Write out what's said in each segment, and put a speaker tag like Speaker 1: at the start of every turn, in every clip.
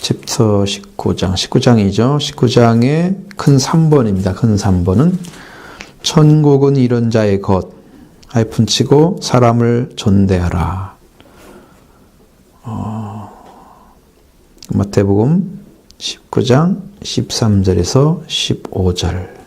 Speaker 1: 집서 19장이죠. 19장의 큰 3번입니다. 큰 3번은 천국은 이런 자의 것 하이픈 치고 사람을 존대하라. 마태복음 19장 13절에서 15절.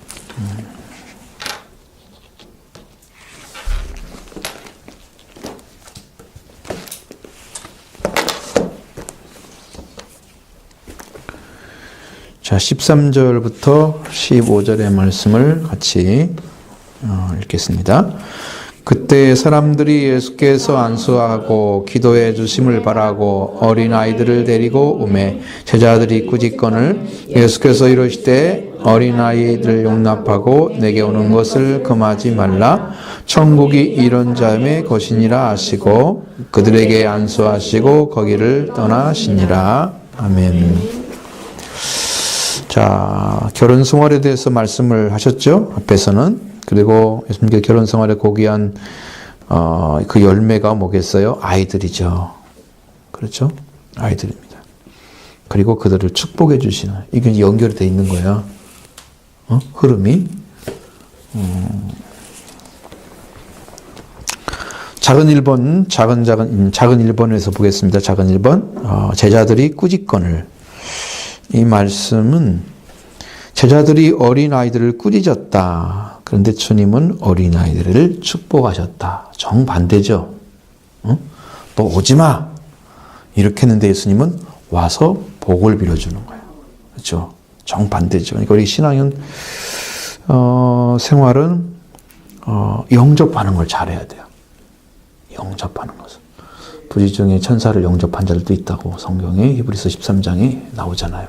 Speaker 1: 자, 13절부터 15절의 말씀을 같이 읽겠습니다. 그때 사람들이 예수께서 안수하고 기도해 주심을 바라고 어린아이들을 데리고 오매 제자들이 꾸짖거늘 예수께서 이르시되 어린아이들 용납하고 내게 오는 것을 금하지 말라. 천국이 이런 자의 것이니라 하시고 그들에게 안수하시고 거기를 떠나시니라. 아멘. 자, 결혼 생활에 대해서 말씀을 하셨죠? 앞에서는. 그리고 예수님께 결혼 생활에 고귀한 그 열매가 뭐겠어요? 아이들이죠. 그렇죠? 아이들입니다. 그리고 그들을 축복해 주시는, 이게 연결이 되어 있는 거예요. 흐름이. 작은 1번에서 보겠습니다. 작은 1번. 제자들이 꾸짖거늘. 이 말씀은 제자들이 어린아이들을 꾸짖었다. 그런데 주님은 어린아이들을 축복하셨다. 정반대죠. 너 오지마. 이렇게 했는데 예수님은 와서 복을 빌어주는 거예요. 그렇죠? 정반대죠. 그러니까 우리 신앙은 생활은 영접하는 걸 잘해야 돼요. 영접하는 것을. 부지중에 천사를 영접한 자들도 있다고 성경에 히브리서 13장에 나오잖아요.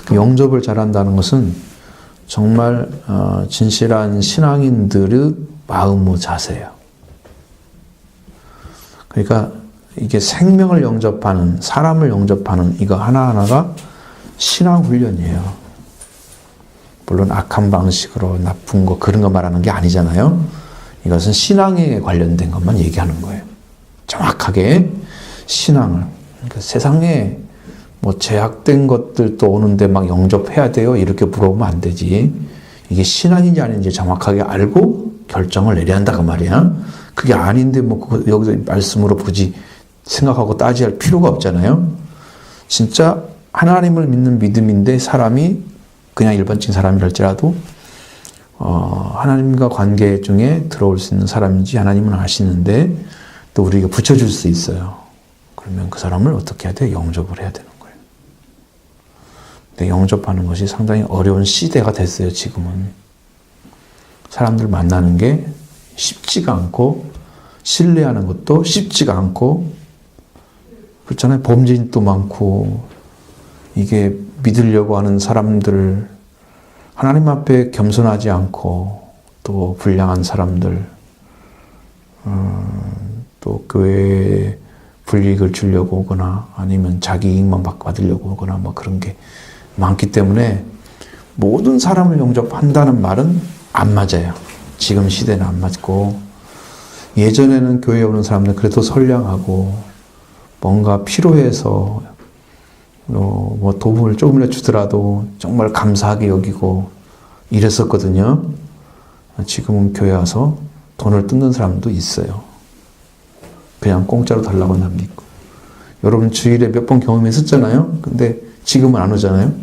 Speaker 1: 그 영접을 잘한다는 것은 정말 진실한 신앙인들의 마음의 자세예요. 그러니까 이게 생명을 영접하는, 사람을 영접하는 이거 하나하나가 신앙 훈련이에요. 물론 악한 방식으로 나쁜 거 그런 거 말하는 게 아니잖아요. 이것은 신앙에 관련된 것만 얘기하는 거예요. 정확하게 신앙을. 그러니까 세상에 뭐 제약된 것들도 오는데 막 영접해야 돼요? 이렇게 물어보면 안 되지. 이게 신앙인지 아닌지 정확하게 알고 결정을 내려야 한다 그 말이야. 그게 아닌데 뭐 여기서 말씀으로 굳이 생각하고 따지할 필요가 없잖아요. 진짜 하나님을 믿는 믿음인데 사람이 그냥 일반적인 사람이랄지라도 하나님과 관계 중에 들어올 수 있는 사람인지 하나님은 아시는데 또 우리가 붙여줄 수 있어요. 그러면 그 사람을 어떻게 해야 돼? 영접을 해야 되는 거예요. 근데 영접하는 것이 상당히 어려운 시대가 됐어요, 지금은. 사람들 만나는 게 쉽지가 않고, 신뢰하는 것도 쉽지가 않고, 그렇잖아요. 범죄인도 많고, 이게 믿으려고 하는 사람들, 하나님 앞에 겸손하지 않고, 또 불량한 사람들, 또 교회에 불이익을 주려고 오거나 아니면 자기 이익만 받으려고 오거나 뭐 그런 게 많기 때문에 모든 사람을 영접한다는 말은 안 맞아요. 지금 시대는 안 맞고, 예전에는 교회에 오는 사람들 그래도 선량하고 뭔가 필요해서 뭐 도움을 조금이라도 주더라도 정말 감사하게 여기고 이랬었거든요. 지금은 교회 와서 돈을 뜯는 사람도 있어요. 그냥 공짜로 달라고 하는 사람도 있고. 여러분 주일에 몇 번 경험했었잖아요. 근데 지금은 안 오잖아요.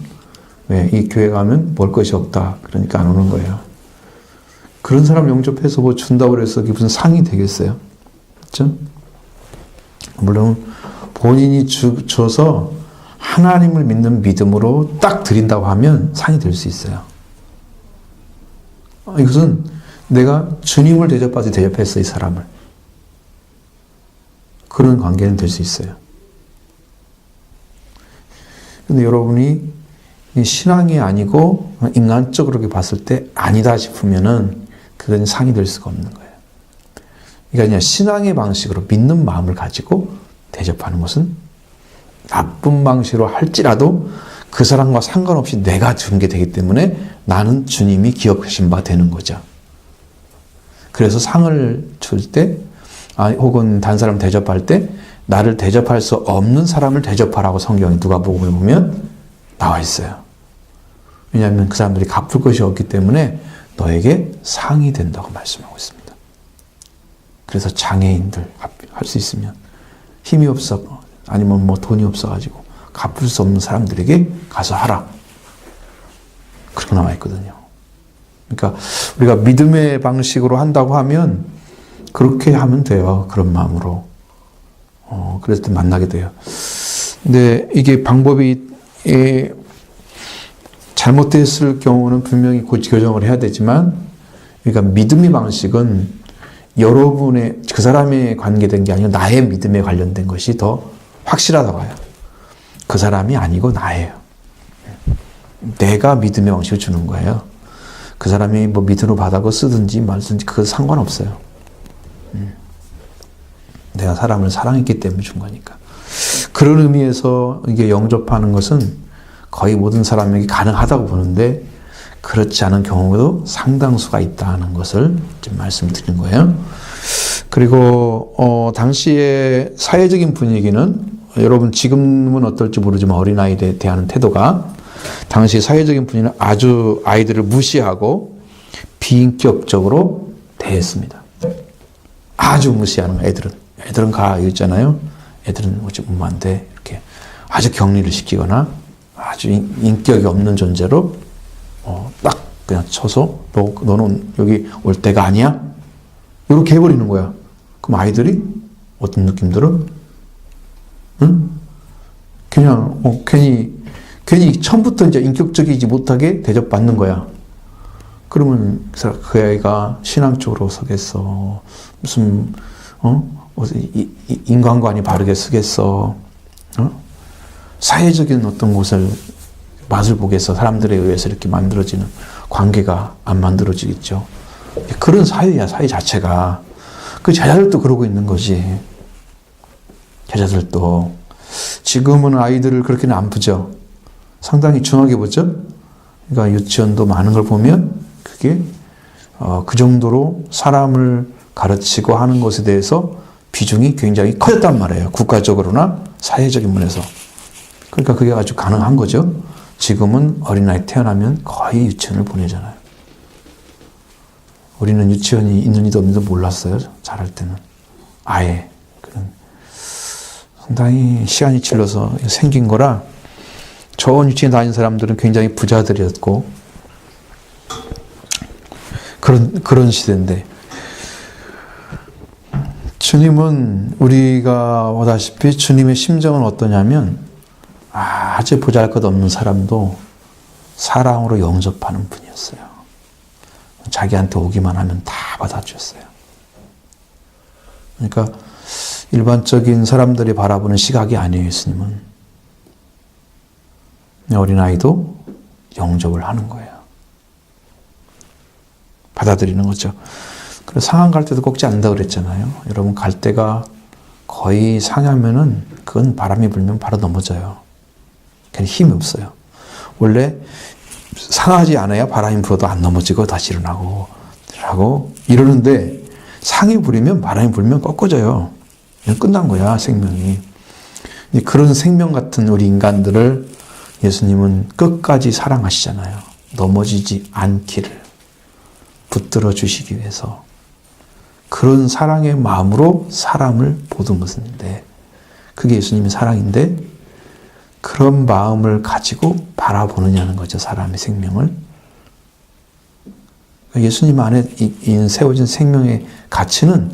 Speaker 1: 왜? 이 교회 가면 먹을 것이 없다. 그러니까 안 오는 거예요. 그런 사람 영접해서 뭐 준다고 해서 그게 무슨 상이 되겠어요? 그렇죠? 물론 본인이 줘서 하나님을 믿는 믿음으로 딱 드린다고 하면 상이 될 수 있어요. 이것은 내가 주님을 대접하지 대접했어, 이 사람을. 그런 관계는 될 수 있어요. 근데 여러분이 신앙이 아니고 인간적으로 봤을 때 아니다 싶으면은 그건 상이 될 수가 없는 거예요. 그러니까 그냥 신앙의 방식으로 믿는 마음을 가지고 대접하는 것은 나쁜 방식으로 할지라도 그 사람과 상관없이 내가 준 게 되기 때문에 나는 주님이 기억하신 바 되는 거죠. 그래서 상을 줄 때, 혹은 다른 사람 대접할 때 나를 대접할 수 없는 사람을 대접하라고 성경에 누가복음에 보면 나와 있어요. 왜냐하면 그 사람들이 갚을 것이 없기 때문에 너에게 상이 된다고 말씀하고 있습니다. 그래서 장애인들 할 수 있으면 힘이 없어 아니면 뭐 돈이 없어가지고 갚을 수 없는 사람들에게 가서 하라. 그렇게 나와 있거든요. 그러니까 우리가 믿음의 방식으로 한다고 하면 그렇게 하면 돼요. 그런 마음으로. 그래서 만나게 돼요. 근데 이게 방법이 잘못됐을 경우는 분명히 교정을 해야 되지만, 그러니까 믿음의 방식은 여러분의 그 사람에 관계된 게 아니고 나의 믿음에 관련된 것이 더 확실하다고 해요. 그 사람이 아니고 나예요. 내가 믿음의 방식을 주는 거예요. 그 사람이 뭐 믿음으로 받아고 쓰든지 말든지 그거 상관없어요. 내가 사람을 사랑했기 때문에 준 거니까. 그런 의미에서 이게 영접하는 것은 거의 모든 사람에게 가능하다고 보는데 그렇지 않은 경우도 상당수가 있다는 것을 좀 말씀드린 거예요. 그리고 당시의 사회적인 분위기는 여러분 지금은 어떨지 모르지만 어린아이에 대한 태도가 당시 사회적인 분위기는 아주 아이들을 무시하고 비인격적으로 대했습니다. 아주 무시하는 거예요. 애들은 가 있잖아요. 애들은 오지 안 돼. 이렇게 아주 격리를 시키거나 아주 인격이 없는 존재로 딱 그냥 쳐서 너는 여기 올 때가 아니야? 이렇게 해버리는 거야. 그럼 아이들이 어떤 느낌 들어? 응? 그냥 괜히 처음부터 이제 인격적이지 못하게 대접받는 거야. 그러면 그 아이가 신앙적으로 서겠어. 무슨 인간관이 바르게 서겠어. 사회적인 어떤 것을 맛을 보겠어. 사람들에 의해서 이렇게 만들어지는 관계가 안 만들어지겠죠. 그런 사회야, 사회 자체가. 그 제자들도 그러고 있는 거지. 제자들도. 지금은 아이들을 그렇게는 안 보죠. 상당히 중하게 보죠. 그러니까 유치원도 많은 걸 보면 그게 그 정도로 사람을 가르치고 하는 것에 대해서 비중이 굉장히 커졌단 말이에요. 국가적으로나 사회적인 면에서. 그러니까 그게 아주 가능한 거죠. 지금은 어린아이 태어나면 거의 유치원을 보내잖아요. 우리는 유치원이 있는지도 없는지도 몰랐어요. 자랄 때는. 아예. 상당히 시간이 질러서 생긴 거라 좋은 유치원 다니는 사람들은 굉장히 부자들이었고 그런 시대인데 주님은 우리가 보다시피 주님의 심정은 어떠냐면 아주 보잘것없는 사람도 사랑으로 영접하는 분이었어요. 자기한테 오기만 하면 다 받아주셨어요. 그러니까 일반적인 사람들이 바라보는 시각이 아니에요. 예수님은. 어린아이도 영접을 하는 거예요. 받아들이는 거죠. 그래서 상한 갈 때도 꺾지 않는다고 그랬잖아요. 여러분 갈 때가 거의 상하면은 그건 바람이 불면 바로 넘어져요. 그냥 힘이 없어요. 원래 상하지 않아야 바람이 불어도 안 넘어지고 다시 일어나고 이러는데 상이 부리면 바람이 불면 꺾어져요. 그냥 끝난 거야 생명이. 그런 생명 같은 우리 인간들을 예수님은 끝까지 사랑하시잖아요. 넘어지지 않기를 붙들어 주시기 위해서 그런 사랑의 마음으로 사람을 보던 것인데 그게 예수님의 사랑인데 그런 마음을 가지고 바라보느냐는 거죠. 사람의 생명을. 예수님 안에 세워진 생명의 가치는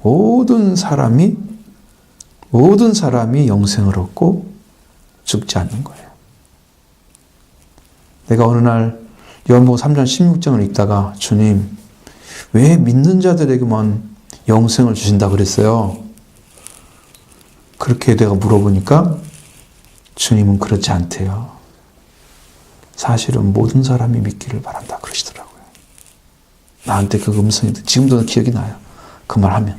Speaker 1: 모든 사람이 영생을 얻고 죽지 않는 거예요. 내가 어느 날 요한복음 3장 16장을 읽다가 주님 왜 믿는 자들에게만 영생을 주신다 그랬어요? 그렇게 내가 물어보니까 주님은 그렇지 않대요. 사실은 모든 사람이 믿기를 바란다 그러시더라고요. 나한테 그 음성이 지금도 기억이 나요. 그 말하면.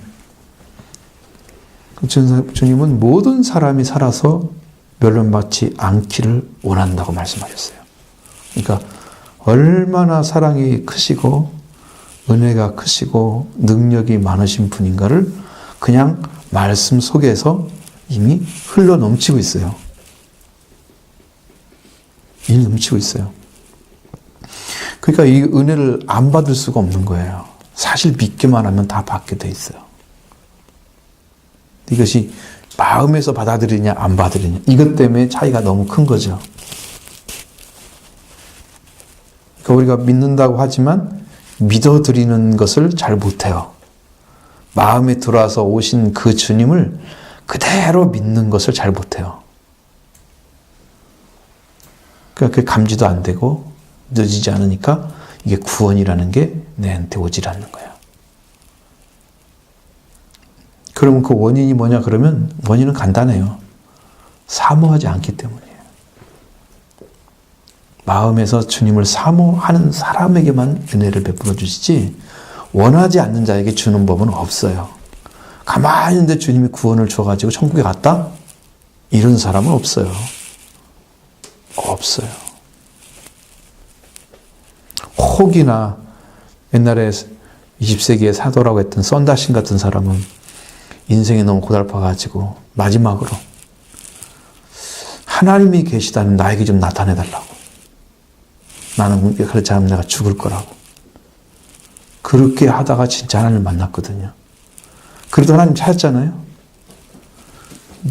Speaker 1: 주님은 모든 사람이 살아서 멸망받지 않기를 원한다고 말씀하셨어요. 그러니까 얼마나 사랑이 크시고 은혜가 크시고 능력이 많으신 분인가를 그냥 말씀 속에서 이미 흘러 넘치고 있어요. 이미 넘치고 있어요. 그러니까 이 은혜를 안 받을 수가 없는 거예요. 사실 믿기만 하면 다 받게 돼 있어요. 이것이 마음에서 받아들이냐 안 받아들이냐 이것 때문에 차이가 너무 큰 거죠. 그러니까 우리가 믿는다고 하지만 믿어드리는 것을 잘 못해요. 마음에 들어와서 오신 그 주님을 그대로 믿는 것을 잘 못해요. 그러니까 그게 감지도 안 되고 늦어지지 않으니까 이게 구원이라는 게 내한테 오질 않는 거예요. 그러면 그 원인이 뭐냐 그러면 원인은 간단해요. 사모하지 않기 때문이에요. 마음에서 주님을 사모하는 사람에게만 은혜를 베풀어 주시지 원하지 않는 자에게 주는 법은 없어요. 가만히 있는데 주님이 구원을 줘가지고 천국에 갔다? 이런 사람은 없어요. 없어요. 혹이나 옛날에 20세기의 사도라고 했던 썬다신 같은 사람은 인생이 너무 고달파가지고 마지막으로 하나님이 계시다면 나에게 좀 나타내달라고. 나는 그렇지 않으면 내가 죽을 거라고. 그렇게 하다가 진짜 하나님을 만났거든요. 그래도 하나님 찾았잖아요.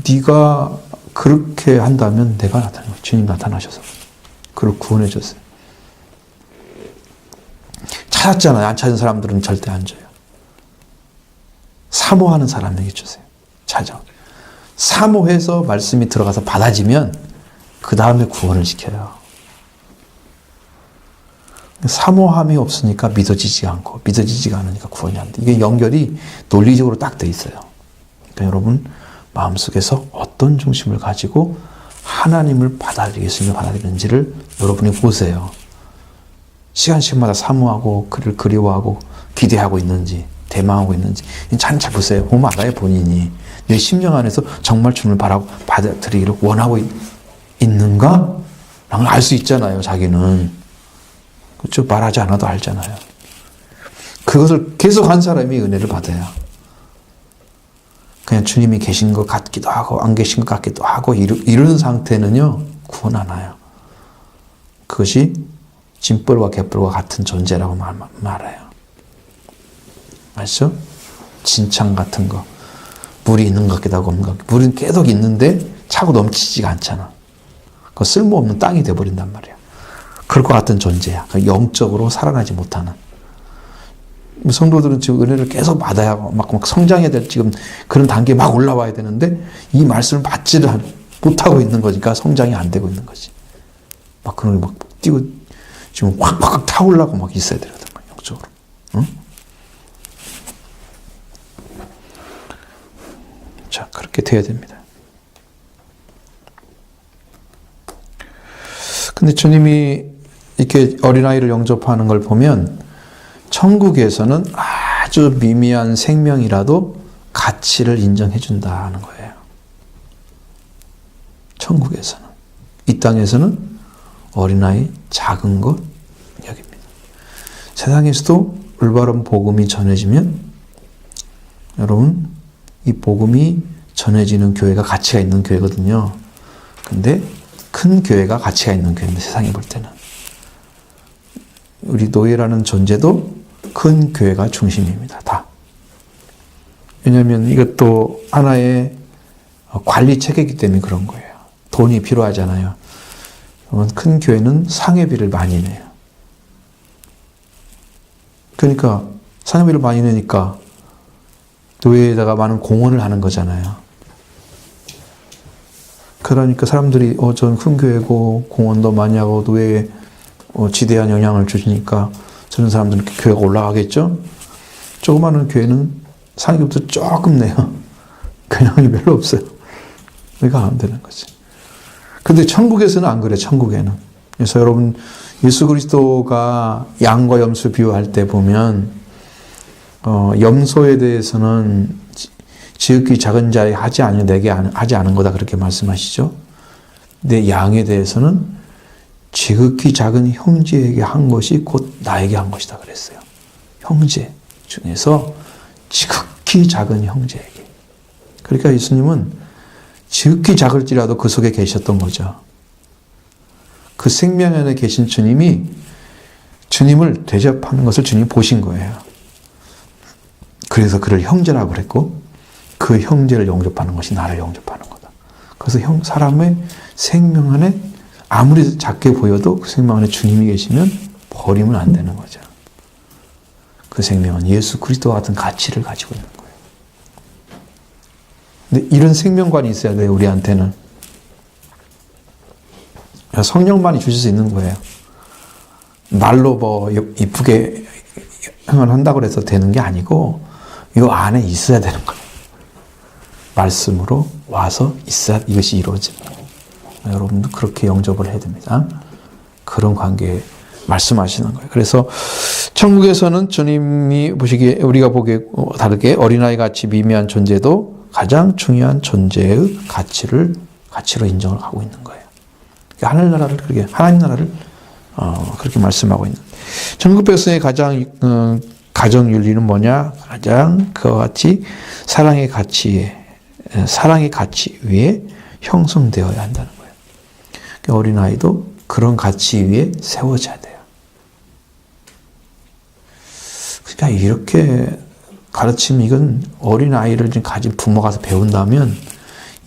Speaker 1: 네가 그렇게 한다면 내가 나타나요. 주님 나타나셔서 그를 구원해 줬어요. 찾았잖아요. 안 찾은 사람들은 절대 안 줘요. 사모하는 사람에게 주세요. 찾아. 사모해서 말씀이 들어가서 받아지면 그 다음에 구원을 시켜요. 사모함이 없으니까 믿어지지가 않고 믿어지지가 않으니까 구원이 안 돼. 이게 연결이 논리적으로 딱 돼 있어요. 그러니까 여러분 마음속에서 어떤 중심을 가지고 하나님을 받아들이겠으며 받아들이는지를 여러분이 보세요. 시간마다 사모하고 그를 그리워하고 기대하고 있는지 대망하고 있는지 잘 보세요. 보면 알아요. 본인이 내 심령 안에서 정말 주님을 바라고 받아들이기를 원하고 있는가? 라는 걸 알 수 있잖아요. 자기는. 그렇죠? 말하지 않아도 알잖아요. 그것을 계속 한 사람이 은혜를 받아요. 그냥 주님이 계신 것 같기도 하고 안 계신 것 같기도 하고 이런 상태는요. 구원 안 와요. 그것이 짐벌과 갯벌과 같은 존재라고 말해요. 아시죠? 진창 같은 거. 물이 있는 것 같기도 하고 없는 것 같기도 하고. 물은 계속 있는데 차고 넘치지가 않잖아. 그 쓸모없는 땅이 돼버린단 말이야. 그럴 것 같은 존재야. 영적으로 살아나지 못하는. 성도들은 지금 은혜를 계속 받아야 막 성장해야 될 지금 그런 단계에 막 올라와야 되는데 이 말씀을 받지를 못하고 있는 거니까 성장이 안 되고 있는 거지. 막 그런 막 뛰고 지금 확 타올라고 막 있어야 되거든. 영적으로. 응? 자, 그렇게 돼야 됩니다. 근데 주님이 이렇게 어린아이를 영접하는 걸 보면 천국에서는 아주 미미한 생명이라도 가치를 인정해 준다는 거예요. 천국에서는. 이 땅에서는 어린아이 작은 것 여깁니다. 세상에서도 올바른 복음이 전해지면 여러분 이 복음이 전해지는 교회가 가치가 있는 교회거든요. 근데 큰 교회가 가치가 있는 교회입니다. 세상에 볼 때는. 우리 노예라는 존재도 큰 교회가 중심입니다. 다. 왜냐하면 이것도 하나의 관리 체계이기 때문에 그런 거예요. 돈이 필요하잖아요. 그러면 큰 교회는 상회비를 많이 내요. 그러니까 상회비를 많이 내니까 노예에다가 많은 공헌을 하는 거잖아요. 그러니까 사람들이 저는 큰 교회고 공헌도 많이 하고 노예에 지대한 영향을 주시니까 저런 사람들은 교회가 올라가겠죠? 조그마한 교회는 상위부터 조금 내요. 영향이 별로 없어요. 그러니까 안 되는 거지. 근데 천국에서는 안 그래, 천국에는. 그래서 여러분, 예수 그리스도가 양과 염소 비유할 때 보면, 염소에 대해서는 지극히 작은 자에 하지 않으면 내게 하지 않은 거다. 그렇게 말씀하시죠. 근데 양에 대해서는 지극히 작은 형제에게 한 것이 곧 나에게 한 것이다 그랬어요. 형제 중에서 지극히 작은 형제에게. 그러니까 예수님은 지극히 작을지라도 그 속에 계셨던 거죠. 그 생명 안에 계신 주님이 주님을 대접하는 것을 주님이 보신 거예요. 그래서 그를 형제라고 그랬고 그 형제를 영접하는 것이 나를 영접하는 거다. 그래서 사람의 생명 안에 아무리 작게 보여도 그 생명 안에 주님이 계시면 버리면 안 되는 거죠. 그 생명은 예수 그리스도와 같은 가치를 가지고 있는 거예요. 근데 이런 생명관이 있어야 돼요, 우리한테는. 성령만이 주실 수 있는 거예요. 말로 뭐 이쁘게 한다고 해서 되는 게 아니고 이 안에 있어야 되는 거예요. 말씀으로 와서 있어야 이것이 이루어집니다. 여러분도 그렇게 영접을 해야 됩니다. 그런 관계에 말씀하시는 거예요. 그래서 천국에서는 주님이 보시기에 우리가 보기에 다르게 어린아이 같이 미미한 존재도 가장 중요한 존재의 가치로 인정을 하고 있는 거예요. 하늘나라를 그렇게 하나님 나라를 그렇게 말씀하고 있는. 천국 백성의 가장 가정 윤리는 뭐냐? 가장 그와 같이 사랑의 가치 위에 형성되어야 한다는 거예요. 어린아이도 그런 가치 위에 세워져야 돼요. 그러니까 이렇게 가르치면 이건 어린아이를 가진 부모가 배운다면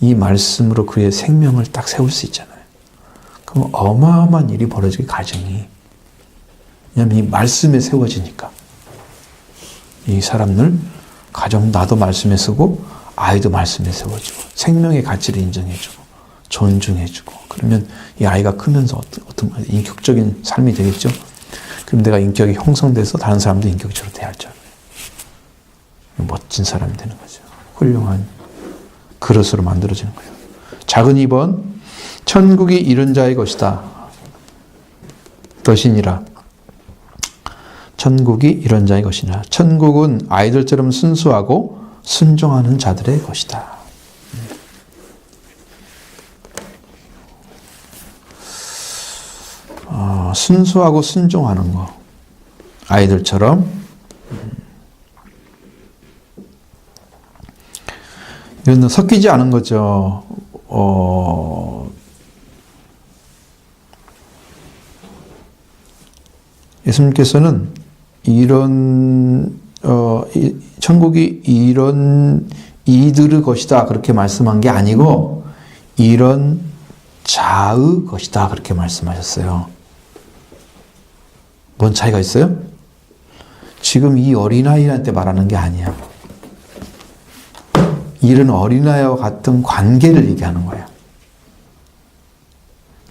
Speaker 1: 이 말씀으로 그의 생명을 딱 세울 수 있잖아요. 그럼 어마어마한 일이 벌어지게 가정이. 왜냐하면 이 말씀에 세워지니까. 이 사람들, 가정 나도 말씀에 쓰고 아이도 말씀에 세워지고 생명의 가치를 인정해주고 존중해주고 그러면 이 아이가 크면서 어떤 인격적인 삶이 되겠죠. 그럼 내가 인격이 형성돼서 다른 사람도 인격적으로 대할 줄 알아요. 멋진 사람이 되는 거죠. 훌륭한 그릇으로 만들어지는 거예요. 작은 2번 천국이 이른 자의 것이다. 것이니라. 천국이 이런 자의 것이니라. 천국은 아이들처럼 순수하고 순종하는 자들의 것이다. 순수하고 순종하는 거. 아이들처럼. 이건 섞이지 않은 거죠. 예수님께서는 이런 천국이 이런 이들의 것이다 그렇게 말씀한 게 아니고 이런 자의 것이다 그렇게 말씀하셨어요. 뭔 차이가 있어요? 지금 이 어린아이한테 말하는 게 아니야. 이런 어린아이와 같은 관계를 얘기하는 거예요.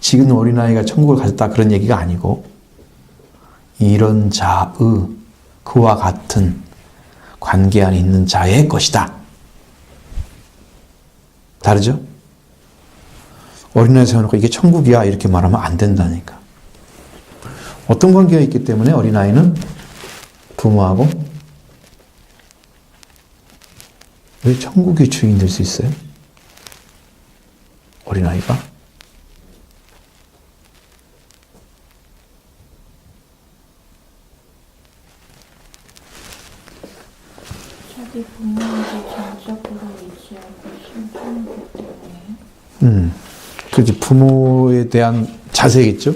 Speaker 1: 지금 어린아이가 천국을 가졌다 그런 얘기가 아니고 이런 자의 그와 같은 관계 안에 있는 자의 것이다. 다르죠? 어린아이 세워놓고 이게 천국이야 이렇게 말하면 안 된다니까. 어떤 관계가 있기 때문에 어린아이는 부모하고 왜 천국의 주인 될 수 있어요? 어린아이가?
Speaker 2: 자기 부모에게 전적으로 의지하고 순종하기 때문에.
Speaker 1: 그렇지. 부모에 대한 자세겠죠?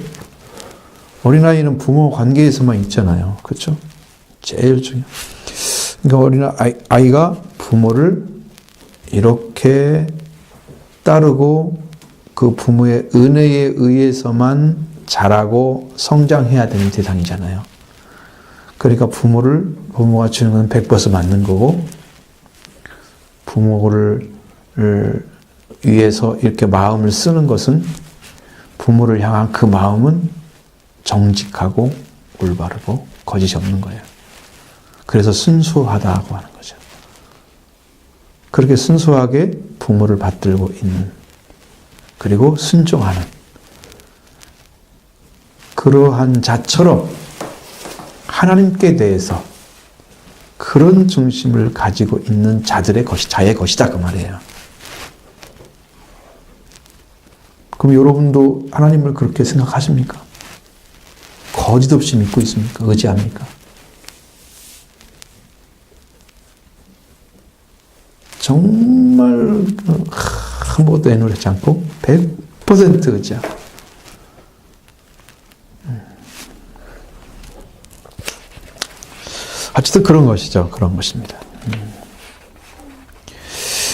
Speaker 1: 어린아이는 부모 관계에서만 있잖아요. 그렇죠? 제일 중요해요. 그러니까 어린아이가 부모를 이렇게 따르고 그 부모의 은혜에 의해서만 자라고 성장해야 되는 대상이잖아요. 그러니까 부모가 주는 건 100% 맞는 거고, 부모를 위해서 이렇게 마음을 쓰는 것은 부모를 향한 그 마음은 정직하고 올바르고 거짓이 없는 거예요. 그래서 순수하다고 하는 거죠. 그렇게 순수하게 부모를 받들고 있는, 그리고 순종하는 그러한 자처럼 하나님께 대해서 그런 중심을 가지고 있는 자들의 것이 자의 것이다 그 말이에요. 그럼 여러분도 하나님을 그렇게 생각하십니까? 거짓 없이 믿고 있습니까? 의지합니까? 정말 아무것도 애누르지 않고 100% 의지하고. 어쨌든 그런 것이죠. 그런 것입니다.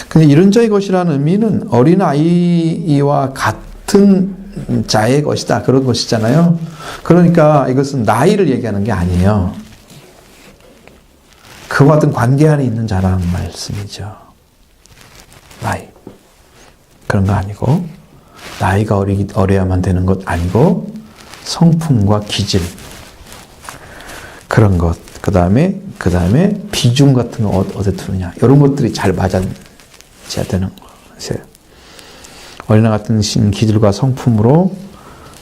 Speaker 1: 근데 이런 자의 것이라는 의미는 어린아이와 같은 자의 것이다. 그런 것이잖아요. 그러니까 이것은 나이를 얘기하는 게 아니에요. 그와 같은 관계 안에 있는 자라는 말씀이죠. 나이. 그런 거 아니고, 나이가 어려야만 되는 것 아니고, 성품과 기질. 그런 것. 그 다음에 비중 같은 거 어디에 두느냐. 이런 것들이 잘 맞아야 되는 것이에요. 어린아 같은 기질과 성품으로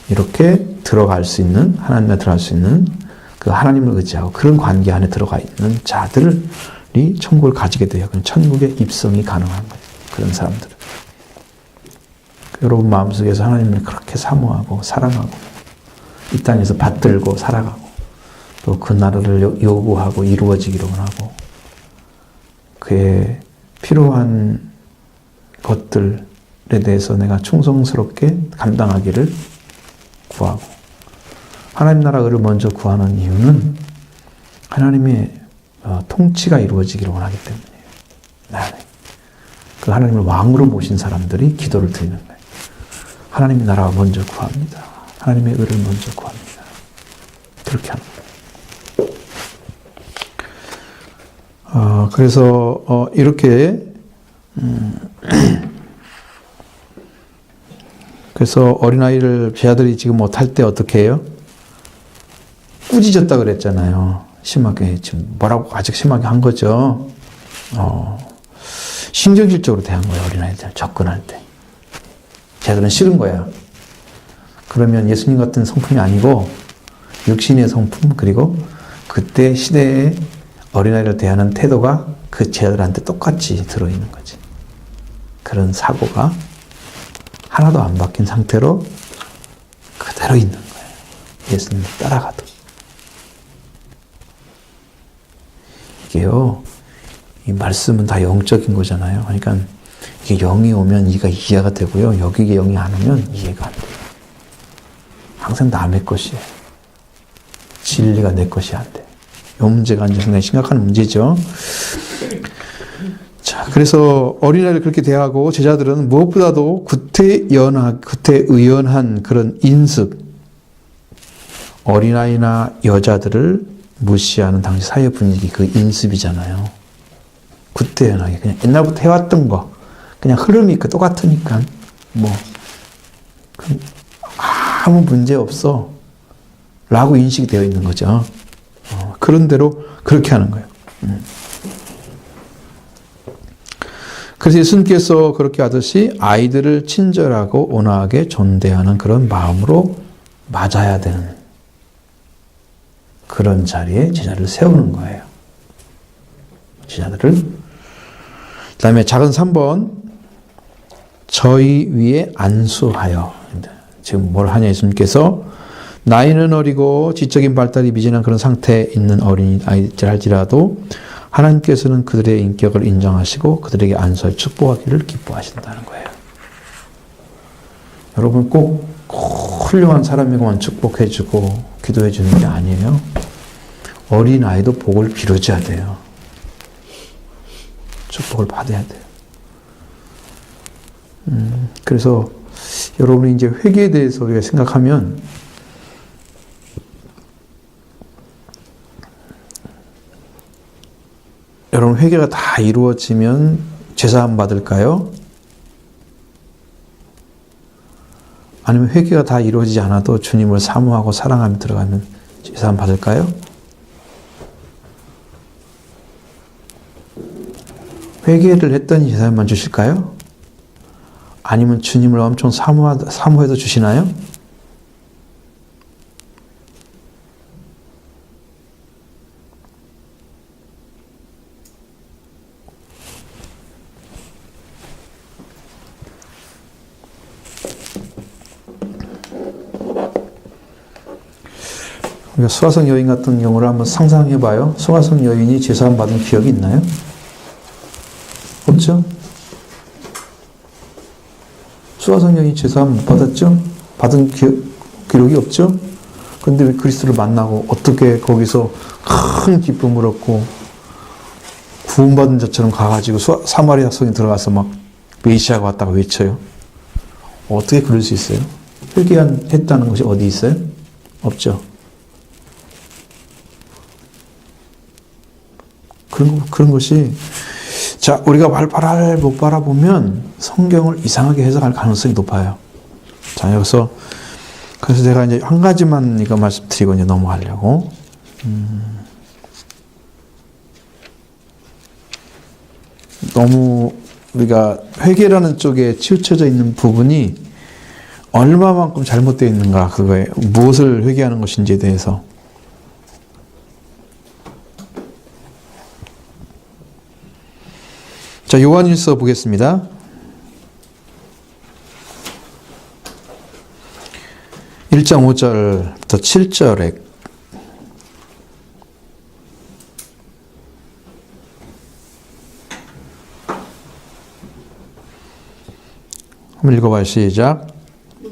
Speaker 1: 이렇게 들어갈 수 있는, 하나님에 들어갈 수 있는 그 하나님을 의지하고 그런 관계 안에 들어가 있는 자들이 천국을 가지게 돼요. 그럼 천국에 입성이 가능한 거예요. 그런 사람들은. 여러분 마음속에서 하나님을 그렇게 사모하고 사랑하고 이 땅에서 받들고 살아가고 또 그 나라를 요구하고 이루어지기로 하고 그의 필요한 것들에 대해서 내가 충성스럽게 감당하기를 구하고 하나님 나라를 먼저 구하는 이유는 하나님의 통치가 이루어지기를 원하기 때문이에요. 그 하나님을 왕으로 모신 사람들이 기도를 드리는 거예요. 하나님의 나라와 먼저 구합니다. 하나님의 의를 먼저 구합니다. 그렇게 하는 거예요. 그래서 이렇게 그래서 어린아이를 제자들이 지금 못할 때 어떻게 해요? 꾸짖었다 그랬잖아요. 심하게 지금 뭐라고 아직 심하게 한 거죠. 신경질적으로 대한 거예요. 어린아이들 접근할 때. 제자들은 싫은 거야. 그러면 예수님 같은 성품이 아니고 육신의 성품 그리고 그때 시대의 어린아이를 대하는 태도가 그 제자들한테 똑같이 들어있는 거지. 그런 사고가 하나도 안 바뀐 상태로 그대로 있는 거예요. 예수님을 따라가도. 이게요, 이 말씀은 다 영적인 거잖아요. 그러니까 이게 영이 오면 이가 이해가 되고요. 여기에 영이 안 오면 이해가 안 돼요. 항상 남의 것이에요. 진리가 내 것이 안 돼요. 이 문제가 이제 상당히 심각한 문제죠. 자, 그래서 어린아이를 그렇게 대하고 제자들은 무엇보다도 구태의연한 그런 인습, 어린아이나 여자들을 무시하는 당시 사회 분위기, 그 인습이잖아요. 구태의연하게 그냥 옛날부터 해왔던 거, 그냥 흐름이 똑같으니까 뭐 아무 문제 없어 라고 인식이 되어 있는 거죠. 그런 대로 그렇게 하는 거예요. 그래서 예수님께서 그렇게 하듯이 아이들을 친절하고 온화하게 존대하는 그런 마음으로 맞아야 되는 그런 자리에 제자를 세우는 거예요. 제자들을. 그 다음에 작은 3번 저희 위에 안수하여. 지금 뭘 하냐 예수님께서 나이는 어리고 지적인 발달이 미진한 그런 상태에 있는 어린이 아이들 할지라도 하나님께서는 그들의 인격을 인정하시고 그들에게 안수하여 축복하기를 기뻐하신다는 거예요. 여러분 꼭 훌륭한 사람이고만 축복해주고 기도해주는 게 아니에요. 어린 아이도 복을 빌어줘야 돼요. 축복을 받아야 돼요. 그래서 여러분이 이제 회개에 대해서 우리가 생각하면 여러분 회개가 다 이루어지면 제사함 받을까요? 아니면 회개가 다 이루어지지 않아도 주님을 사모하고 사랑하며 들어가면 제사함 받을까요? 회개를 했더니 제사함만 주실까요? 아니면 주님을 엄청 사모해도 주시나요? 우리가 수화성 여인 같은 경우를 한번 상상해봐요. 수화성 여인이 제사함 받은 기억이 있나요? 없죠? 수아성령이 죄사함 못 받았죠? 받은 기록이 없죠? 근데 왜 그리스도를 만나고 어떻게 거기서 큰 기쁨을 얻고 구원받은 자처럼 가가지고 사마리아 성에 들어가서 막 메시아가 왔다고 외쳐요? 어떻게 그럴 수 있어요? 회개했다는 것이 어디 있어요? 없죠. 그런 것이, 자, 우리가 발바를 못 바라보면 성경을 이상하게 해석할 가능성이 높아요. 자, 여기서, 그래서 제가 이제 한 가지만 이거 말씀드리고 이제 넘어가려고. 너무 우리가 회개라는 쪽에 치우쳐져 있는 부분이 얼마만큼 잘못되어 있는가, 그거에 무엇을 회개하는 것인지에 대해서. 자, 요한일서 보겠습니다. 1장 5절부터 7절에 한번 읽어봐요. 시작.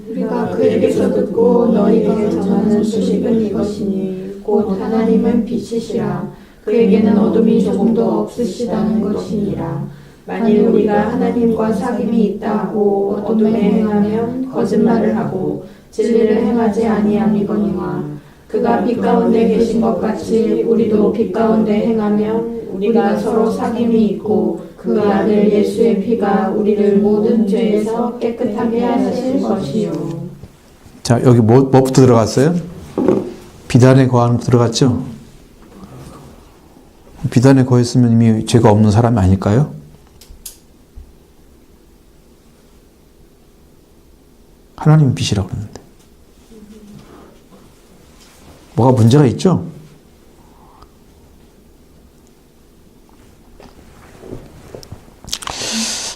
Speaker 3: 우리가 그에게서 듣고 너희에게 전하는 소식은 이것이니 곧 하나님은 빛이시라. 그에게는 어둠이 조금도 없으시다는 것이니라. 만일 우리가 하나님과 사귐이 있다 하고 어둠에 행하면 거짓말을 하고 진리를 행하지 아니함이거니와 그가 빛 가운데 계신 것 같이 우리도 빛 가운데 행하면 우리가 서로 사귐이 있고 그 아들 예수의 피가 우리를 모든 죄에서 깨끗하게 하실 것이요.
Speaker 1: 자, 여기 뭐부터 들어갔어요? 비단에 거하는 들어갔죠? 비단에 거했으면 이미 죄가 없는 사람이 아닐까요? 하나님은 빛이라고 그러는데. 뭐가 문제가 있죠?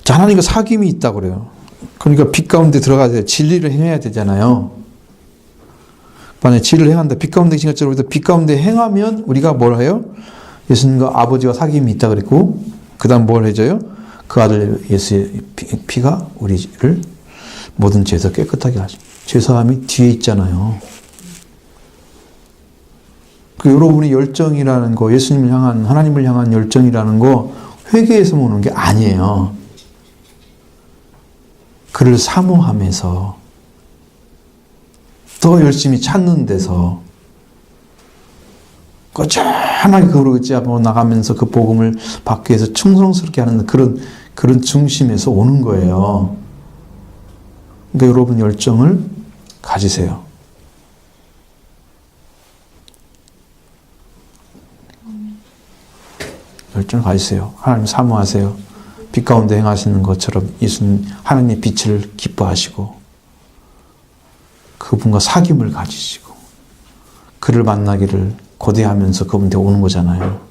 Speaker 1: 자, 하나님과 사귐이 있다고 그래요. 그러니까 빛 가운데 들어가야 돼. 진리를 행해야 되잖아요. 만약에 진리를 행한다. 빛 가운데 계신 것처럼 우리도 빛 가운데 행하면 우리가 뭘 해요? 예수님과 아버지와 사귐이 있다 그랬고, 그 다음 뭘 해줘요? 그 아들 예수의 피가 우리를 모든 죄에서 깨끗하게 하죠. 죄사함이 뒤에 있잖아요. 그 여러분의 열정이라는 거, 예수님을 향한, 하나님을 향한 열정이라는 거, 회개에서 오는 게 아니에요. 그를 사모하면서, 더 열심히 찾는 데서, 꾸준하게 그걸 의지하고 나가면서 그 복음을 받기 위해서 충성스럽게 하는 그런 중심에서 오는 거예요. 그러니까 여러분 열정을 가지세요. 열정을 가지세요. 하나님 사모하세요. 빛 가운데 행하시는 것처럼 예수님 하나님의 빛을 기뻐하시고 그분과 사귐을 가지시고 그를 만나기를 고대하면서 그분한테 오는 거잖아요.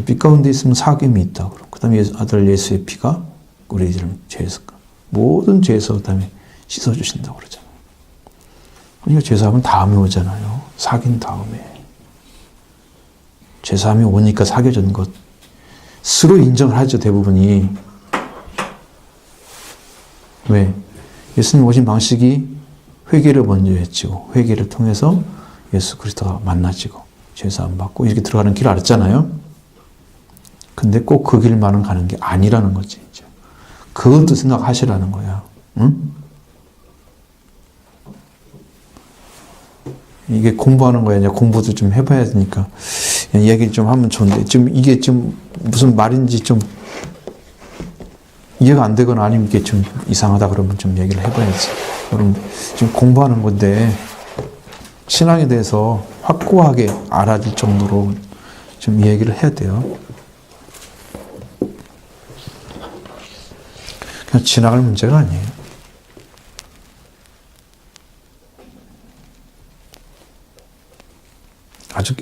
Speaker 1: 빛 가운데 있으면 사귐이 있다고. 그 다음에 아들 예수의 피가 우리들 죄에서 모든 죄에서 그 다음에 씻어주신다고 그러잖아요. 그러니까 죄사함은 다음에 오잖아요. 사귄 다음에. 죄사함이 오니까 사겨진 것으로 인정을 하죠, 대부분이. 왜? 예수님 오신 방식이 회개를 먼저 했지고, 회개를 통해서 예수 그리스도가 만나지고, 죄사함 받고, 이렇게 들어가는 길을 알았잖아요. 근데 꼭 그 길만은 가는 게 아니라는 거지, 이제. 그것도 생각하시라는 거야. 응? 이게 공부하는 거야. 이제 공부도 좀 해봐야 되니까. 이야기를 좀 하면 좋은데, 지금 이게 좀 무슨 말인지 좀 이해가 안 되거나 아니면 이게 좀 이상하다 그러면 좀 얘기를 해봐야지. 여러분, 지금 공부하는 건데, 신앙에 대해서 확고하게 알아질 정도로 좀 이야기를 해야 돼요. 그냥 지나갈 문제가 아니에요.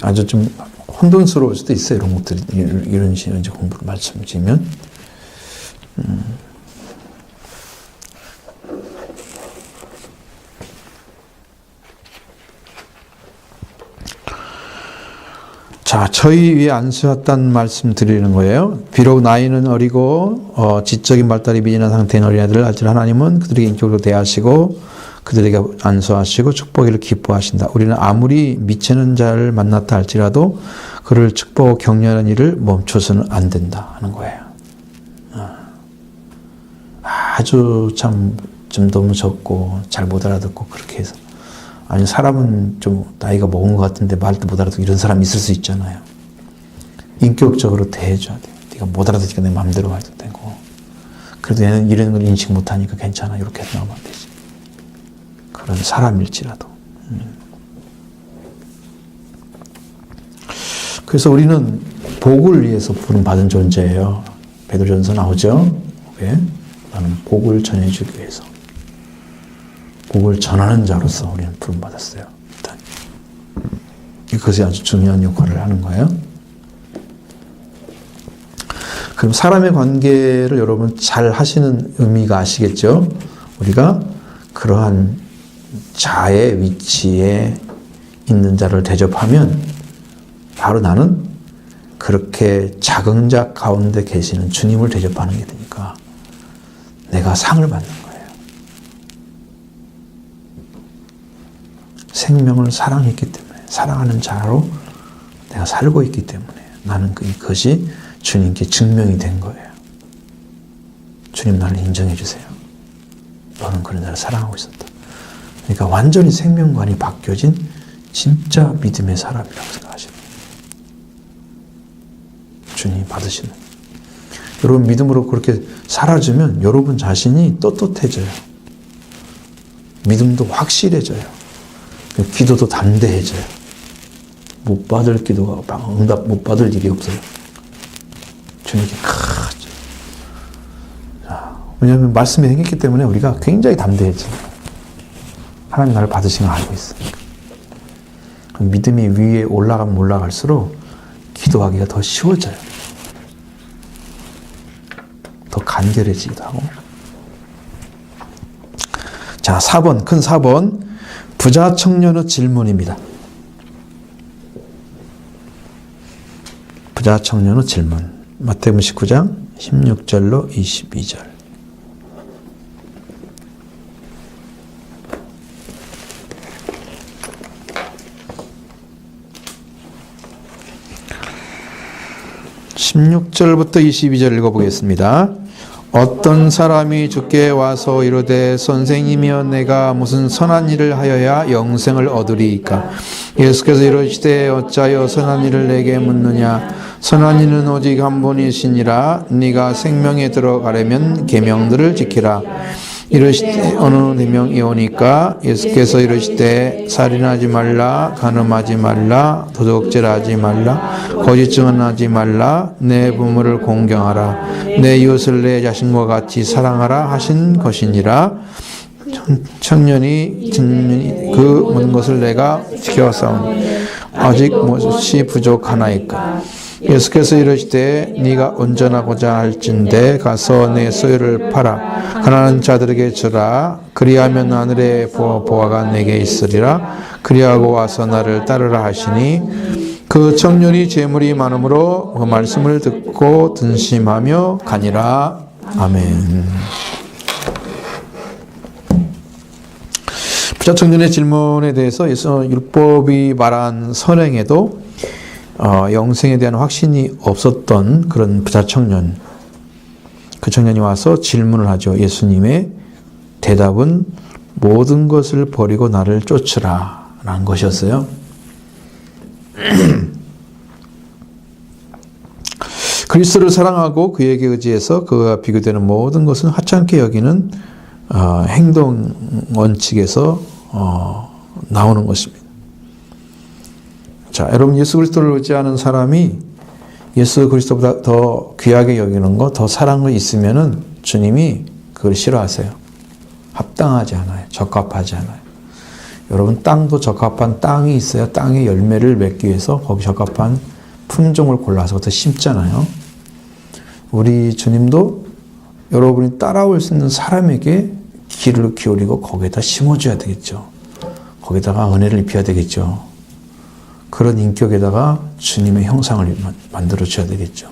Speaker 1: 아주 좀 혼돈스러울 수도 있어요. 이런 것들이, 이런 식으로 이제 공부를 말씀드리면. 자, 자, 저희 위에 안수했다는 말씀 드리는 거예요. 비록 나이는 어리고 지적인 발달이 미진한 상태인 어린아이들을 하지만 하나님은 그들에게 인격으로 대하시고 그들에게 안수하시고 축복을 기뻐하신다. 우리는 아무리 미치는 자를 만났다 할지라도 그를 축복하고 격려하는 일을 멈춰서는 안 된다 하는 거예요. 아주 좀 너무 적고 잘 못 알아듣고 그렇게 해서 아니 사람은 좀 나이가 먹은 것 같은데 말도 못 알아듣고 이런 사람이 있을 수 있잖아요. 인격적으로 대해줘야 돼요. 네가 못 알아듣으니까 내 마음대로 말도 되고 그래도 얘는 이런 걸 인식 못하니까 괜찮아 이렇게 해서 나오면 안 되지. 그런 사람일지라도. 그래서 우리는 복을 위해서 부름받은 존재예요. 베드로전서 나오죠. 왜? 나는 복을 전해주기 위해서. 복을 전하는 자로서 우리는 부름받았어요. 일단. 그것이 아주 중요한 역할을 하는 거예요. 그럼 사람의 관계를 여러분 잘 하시는 의미가 아시겠죠? 우리가 그러한 자의 위치에 있는 자를 대접하면 바로 나는 그렇게 작은 자 가운데 계시는 주님을 대접하는 게 되니까 내가 상을 받는 거예요. 생명을 사랑했기 때문에 사랑하는 자로 내가 살고 있기 때문에 나는 그것이 주님께 증명이 된 거예요. 주님 나를 인정해 주세요. 너는 그런 자를 사랑하고 있었다. 그러니까 완전히 생명관이 바뀌어진 진짜 믿음의 사람이라고 생각하시는 거예요. 주님이 받으시는. 여러분 믿음으로 그렇게 살아주면 여러분 자신이 떳떳해져요. 믿음도 확실해져요. 기도도 담대해져요. 못 받을 기도가 응답 못 받을 일이 없어요. 주님께 크죠. 왜냐하면 말씀이 생겼기 때문에 우리가 굉장히 담대해져요. 하나님 나를 받으신 걸 알고 있으니까. 믿음이 위에 올라가면 올라갈수록 기도하기가 더 쉬워져요. 더 간결해지기도 하고. 자, 4번, 큰 4번. 부자 청년의 질문입니다. 부자 청년의 질문. 마태복음 19장 16절로 22절. (16절부터) (22절) 읽어보겠습니다. 어떤 사람이 주께 와서 이르되 선생님이여 내가 무슨 선한 일을 하여야 영생을 얻으리이까? 예수께서 이르시되 어찌하여 선한 일을 내게 묻느냐? 선한 이는 오직 한 분이시니라. 네가 생명에 들어가려면 계명들을 지키라. 이르시되 어느 계명이오니까? 예수께서 이르시되 살인하지 말라, 간음하지 말라, 도둑질하지 말라, 거짓 증언하지 말라, 내 부모를 공경하라, 내 이웃을 내 자신과 같이 사랑하라 하신 것이니라. 청년이 그 모든 것을 내가 지켜싸우니 아직 무엇이 부족하나이까? 예수께서 이르시되 네가 온전하고자 할진대 가서 내 소유를 팔아 가난한 자들에게 주라. 그리하면 하늘의 보화가 내게 있으리라. 그리하고 와서 나를 따르라 하시니 그 청년이 재물이 많으므로 그 말씀을 듣고 근심하며 가니라. 아멘. 부자 청년의 질문에 대해서 율법이 말한 선행에도 영생에 대한 확신이 없었던 그런 부자 청년, 그 청년이 와서 질문을 하죠. 예수님의 대답은 모든 것을 버리고 나를 쫓으라 라는 것이었어요. 그리스도를 사랑하고 그에게 의지해서 그와 비교되는 모든 것은 하찮게 여기는 행동 원칙에서 나오는 것입니다. 자, 여러분 예수 그리스도를 의지하는 사람이 예수 그리스도보다 더 귀하게 여기는 것, 더 사랑이 있으면은 주님이 그걸 싫어하세요. 합당하지 않아요. 적합하지 않아요. 여러분 땅도 적합한 땅이 있어요. 땅의 열매를 맺기 위해서 거기 적합한 품종을 골라서 더 심잖아요. 우리 주님도 여러분이 따라올 수 있는 사람에게 귀를 기울이고 거기에다 심어줘야 되겠죠. 거기다가 은혜를 입혀야 되겠죠. 그런 인격에다가 주님의 형상을 만들어 줘야 되겠죠.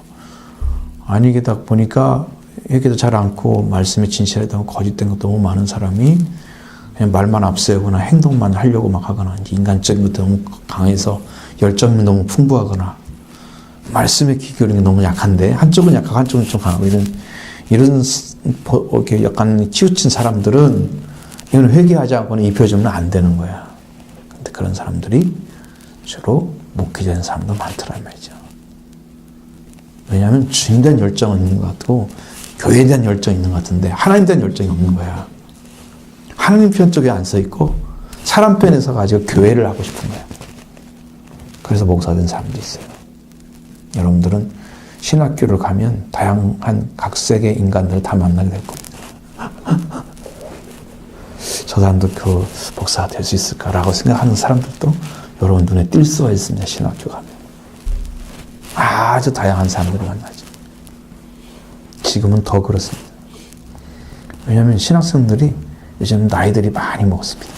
Speaker 1: 아니게다 보니까 회개도 잘 않고 말씀에 진실하다고 거짓된 것도 너무 많은 사람이 그냥 말만 앞세우거나 행동만 하려고 막 하거나 인간적인 것도 너무 강해서 열정이 너무 풍부하거나 말씀에 귀 기울이는 게 너무 약한데 한쪽은 약하고 한쪽은 좀 강하고 이런 이렇게 약간 치우친 사람들은 이건 회개하지 않고는 입혀주면 안 되는 거야. 근데 그런 사람들이 주로 목회자인 사람도 많더란 말이죠. 왜냐하면 주님에 대한 열정은 있는 것 같고 교회에 대한 열정이 있는 것 같은데 하나님에 대한 열정이 없는 거야. 하나님 편 쪽에 안 서 있고 사람 편에 서 가지고 교회를 하고 싶은 거야. 그래서 목사 된 사람도 있어요. 여러분들은 신학교를 가면 다양한 각색의 인간들을 다 만나게 될 겁니다. 저 사람도 그 목사가 될 수 있을까라고 생각하는 사람들도 여러분 눈에 띌 수가 있습니다. 신학교 가면. 아주 다양한 사람들을 만나죠. 지금은 더 그렇습니다. 왜냐하면 신학생들이 요즘 나이들이 많이 먹었습니다.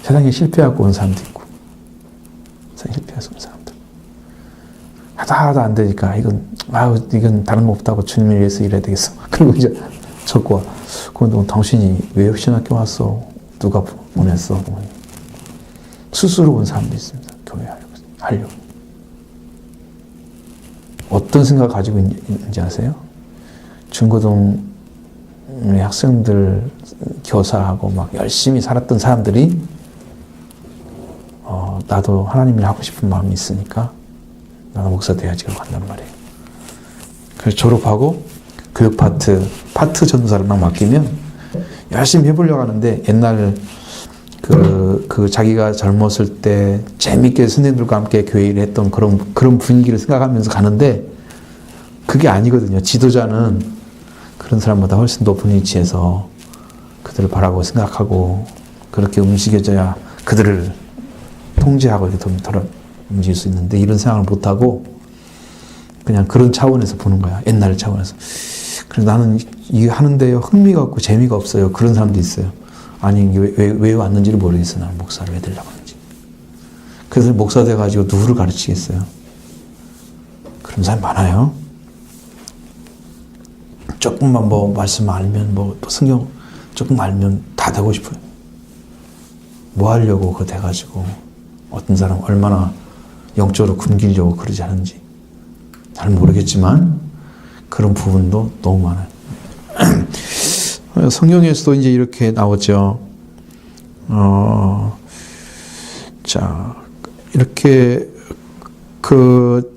Speaker 1: 세상에 실패하고 온 사람도 있고 세상에 실패해서 온 사람들 하다 안 되니까 이건 다른 거 없다고 주님을 위해서 일해야 되겠어. 그리고 이제 적고 그건 당신이 왜 신학교 왔어? 누가 보냈어? 스스로 온 사람도 있습니다. 교회 하려고. 어떤 생각을 가지고 있는지 아세요? 중고등의 학생들 교사하고 막 열심히 살았던 사람들이 나도 하나님을 하고 싶은 마음이 있으니까 나도 목사 돼야지 그러고 간단 말이에요. 그래서 졸업하고 교육 파트 전도사를 막 맡기면 열심히 해보려고 하는데 옛날 자기가 젊었을 때 재밌게 선생님들과 함께 교회 일을 했던 그런 분위기를 생각하면서 가는데 그게 아니거든요. 지도자는 그런 사람보다 훨씬 높은 위치에서 그들을 바라고 생각하고 그렇게 움직여져야 그들을 통제하고 이렇게 덜 움직일 수 있는데 이런 생각을 못하고 그냥 그런 차원에서 보는 거야. 옛날 차원에서. 그래서 나는 이거 하는데요 흥미가 없고 재미가 없어요. 그런 사람도 있어요. 아니 왜 왔는지를 모르겠어. 나는 목사를 왜 되려고 하는지. 그래서 목사 돼가지고 누구를 가르치겠어요. 그런 사람 많아요. 조금만 말씀 알면 또 성경 조금 알면 다 되고 싶어요. 뭐 하려고 그거 돼가지고 어떤 사람 얼마나 영적으로 굶기려고 그러지 않은지 잘 모르겠지만 그런 부분도 너무 많아요. 성경에서도 이제 이렇게 나오죠. 자, 이렇게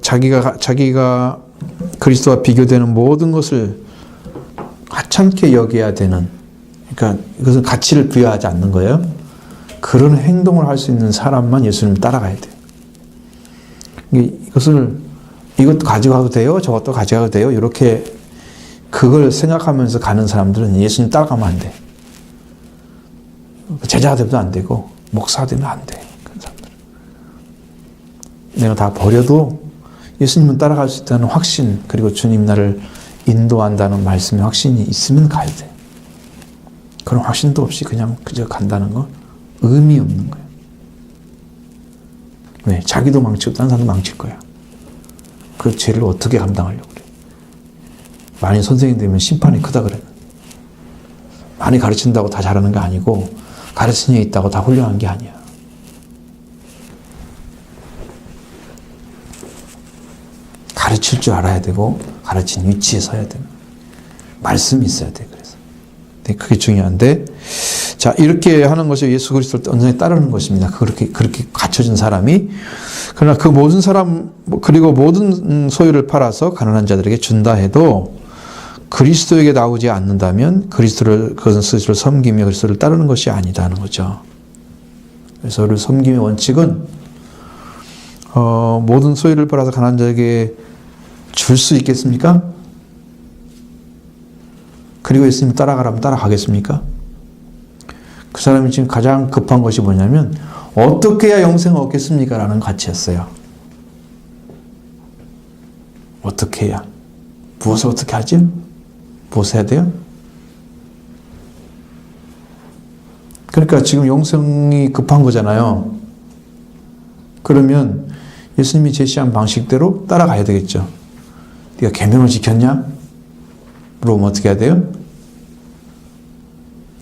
Speaker 1: 자기가 그리스도와 비교되는 모든 것을 하찮게 여겨야 되는, 그러니까 이것은 가치를 부여하지 않는 거예요. 그런 행동을 할 수 있는 사람만 예수님 따라가야 돼요. 이것도 가져가도 돼요, 저것도 가져가도 돼요. 이렇게 그걸 생각하면서 가는 사람들은 예수님 따라가면 안 돼. 제자가 되면 안 되고 목사가 되면 안 돼. 그런 사람들. 내가 다 버려도 예수님은 따라갈 수 있다는 확신, 그리고 주님 나를 인도한다는 말씀의 확신이 있으면 가야 돼. 그런 확신도 없이 그저 간다는 건 의미 없는 거예요. 왜? 자기도 망치고 다른 사람도 망칠 거야. 그 죄를 어떻게 감당하려고 그래. 많이 선생님 되면 심판이 크다 그래. 많이 가르친다고 다 잘하는 게 아니고 가르치는 게 있다고 다 훌륭한 게 아니야. 가르칠 줄 알아야 되고 가르치는 위치에 서야 되는 말씀이 있어야 돼. 그래서 그게 중요한데, 자, 이렇게 하는 것이 예수 그리스도를 온전히 따르는 것입니다. 그렇게 갖춰진 사람이. 그러나 그 모든 사람, 그리고 모든 소유를 팔아서 가난한 자들에게 준다 해도 그리스도에게 나오지 않는다면 그것은 스스로 섬기며 그리스도를 따르는 것이 아니다 하는 거죠. 그래서 우리 섬김의 원칙은 모든 소유를 팔아서 가난한 자에게 줄 수 있겠습니까? 그리고 예수님 따라가라면 따라가겠습니까? 그 사람이 지금 가장 급한 것이 뭐냐면 어떻게 해야 영생을 얻겠습니까? 라는 가치였어요. 어떻게 해야? 무엇을 어떻게 하지? 무엇을 해야 돼요? 그러니까 지금 영생이 급한 거잖아요. 그러면 예수님이 제시한 방식대로 따라가야 되겠죠. 네가 계명을 지켰냐? 물어보면 어떻게 해야 돼요?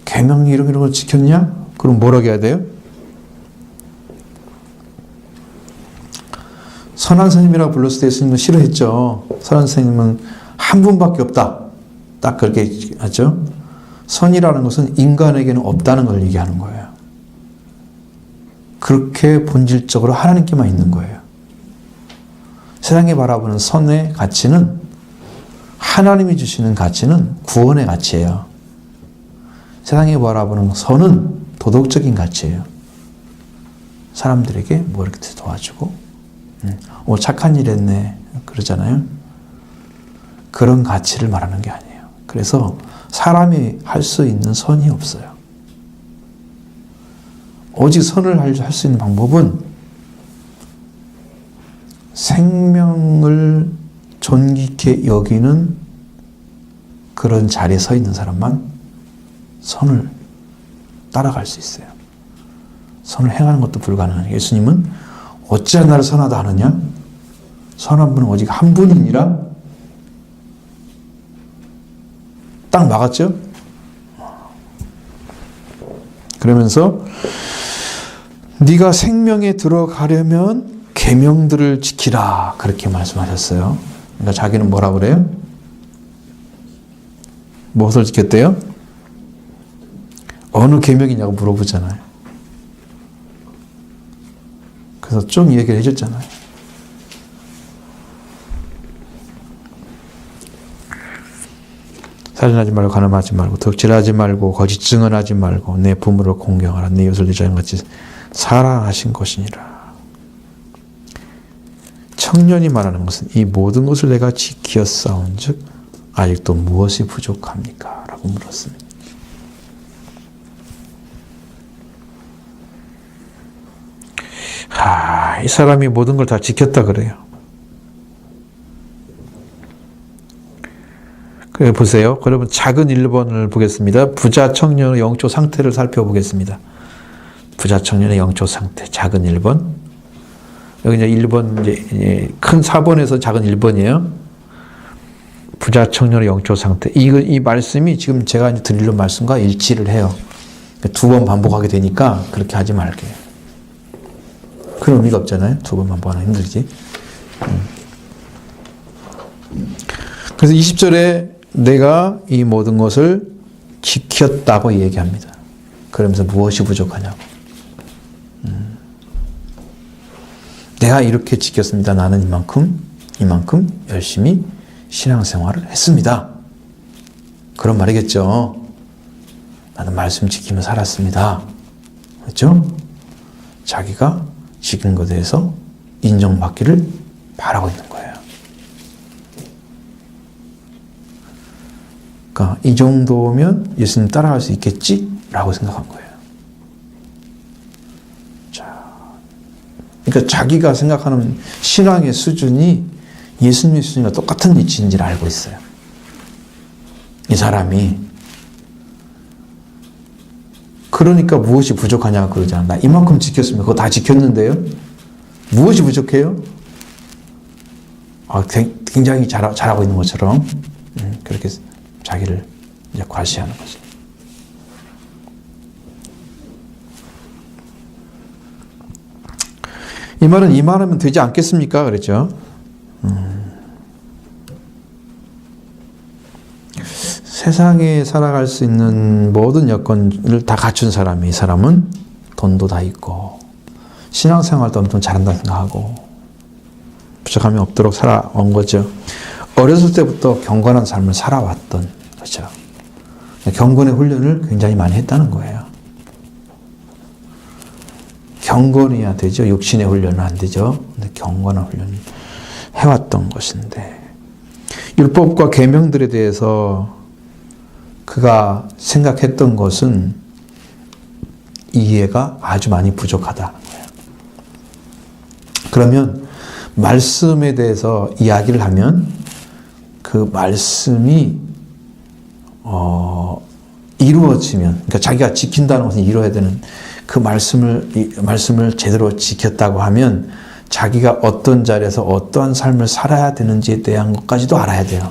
Speaker 1: 계명 이런 걸 지켰냐? 그럼 뭐라고 해야 돼요? 선한 스님이라고 불렀을 때 예수님은 싫어했죠. 선한 스님은 한 분밖에 없다. 딱 그렇게 하죠. 선이라는 것은 인간에게는 없다는 걸 얘기하는 거예요. 그렇게 본질적으로 하나님께만 있는 거예요. 세상이 바라보는 선의 가치는, 하나님이 주시는 가치는 구원의 가치예요. 세상이 바라보는 선은 도덕적인 가치예요. 사람들에게 뭐 이렇게 도와주고, 착한 일 했네, 그러잖아요. 그런 가치를 말하는 게 아니에요. 그래서 사람이 할 수 있는 선이 없어요. 오직 선을 할 수 있는 방법은 생명을 존귀케 여기는 그런 자리에 서 있는 사람만 선을 따라갈 수 있어요. 선을 행하는 것도 불가능해요. 예수님은 어찌한 나를 선하다 하느냐? 선한 분은 오직 한 분이니라. 딱 막았죠? 그러면서 네가 생명에 들어가려면 계명들을 지키라, 그렇게 말씀하셨어요. 그러니까 자기는 뭐라 그래요? 무엇을 지켰대요? 어느 계명이냐고 물어보잖아요. 그래서 좀 얘기를 해줬잖아요. 살인하지 말고, 간음하지 말고, 덕질하지 말고, 거짓 증언하지 말고, 내 부모를 공경하라. 내 이웃을 네 자신같이 사랑하신 것이니라. 청년이 말하는 것은 이 모든 것을 내가 지키었사온즉 아직도 무엇이 부족합니까? 라고 물었습니다. 이 사람이 모든 걸 다 지켰다 그래요. 그래 보세요. 그러면 작은 1번을 보겠습니다. 부자 청년의 영적 상태를 살펴보겠습니다. 부자 청년의 영적 상태, 작은 1번. 여기 이제 1번, 이제 큰 4번에서 작은 1번이에요. 부자 청년의 영적 상태. 이 말씀이 지금 제가 이제 드리는 말씀과 일치를 해요. 2번 반복하게 되니까 그렇게 하지 말게요. 그런 의미가 없잖아요. 2번 반복하는 힘들지. 그래서 20절에 내가 이 모든 것을 지켰다고 얘기합니다. 그러면서 무엇이 부족하냐고. 내가 이렇게 지켰습니다. 나는 이만큼 열심히 신앙생활을 했습니다. 그런 말이겠죠. 나는 말씀 지키며 살았습니다. 그렇죠? 자기가 지킨 것에 대해서 인정받기를 바라고 있는 거예요. 그러니까 이 정도면 예수님 따라갈 수 있겠지라고 생각한 거예요. 그러니까 자기가 생각하는 신앙의 수준이 예수님의 수준과 똑같은 위치인지를 알고 있어요. 이 사람이. 그러니까 무엇이 부족하냐고 그러잖아. 나 이만큼 지켰으면 그거 다 지켰는데요. 무엇이 부족해요? 굉장히 잘하고 있는 것처럼 그렇게 자기를 이제 과시하는 거죠. 이 말은 이만하면 되지 않겠습니까? 그랬죠. 세상에 살아갈 수 있는 모든 여건을 다 갖춘 사람이, 이 사람은 돈도 다 있고 신앙생활도 엄청 잘한다고 생각하고 부족함이 없도록 살아온 거죠. 어렸을 때부터 경건한 삶을 살아왔던 거죠. 경건의 훈련을 굉장히 많이 했다는 거예요. 경건해야 되죠. 육신의 훈련은 안 되죠. 근데 경건한 훈련을 해왔던 것인데 율법과 계명들에 대해서 그가 생각했던 것은 이해가 아주 많이 부족하다는 거예요. 그러면 말씀에 대해서 이야기를 하면 그 말씀이 이루어지면, 그러니까 자기가 지킨다는 것은 이루어야 되는 그 말씀을 제대로 지켰다고 하면 자기가 어떤 자리에서 어떠한 삶을 살아야 되는지에 대한 것까지도 알아야 돼요.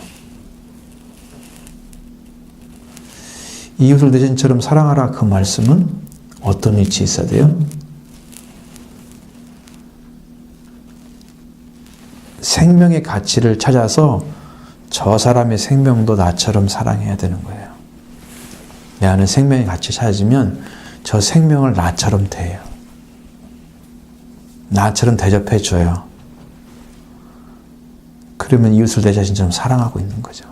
Speaker 1: 이웃을 내 자신처럼 사랑하라 그 말씀은 어떤 위치에 있어야 돼요? 생명의 가치를 찾아서 저 사람의 생명도 나처럼 사랑해야 되는 거예요. 내 안에 생명의 가치를 찾아지면 저 생명을 나처럼 대해요. 나처럼 대접해 줘요. 그러면 이웃을 내 자신처럼 사랑하고 있는 거죠.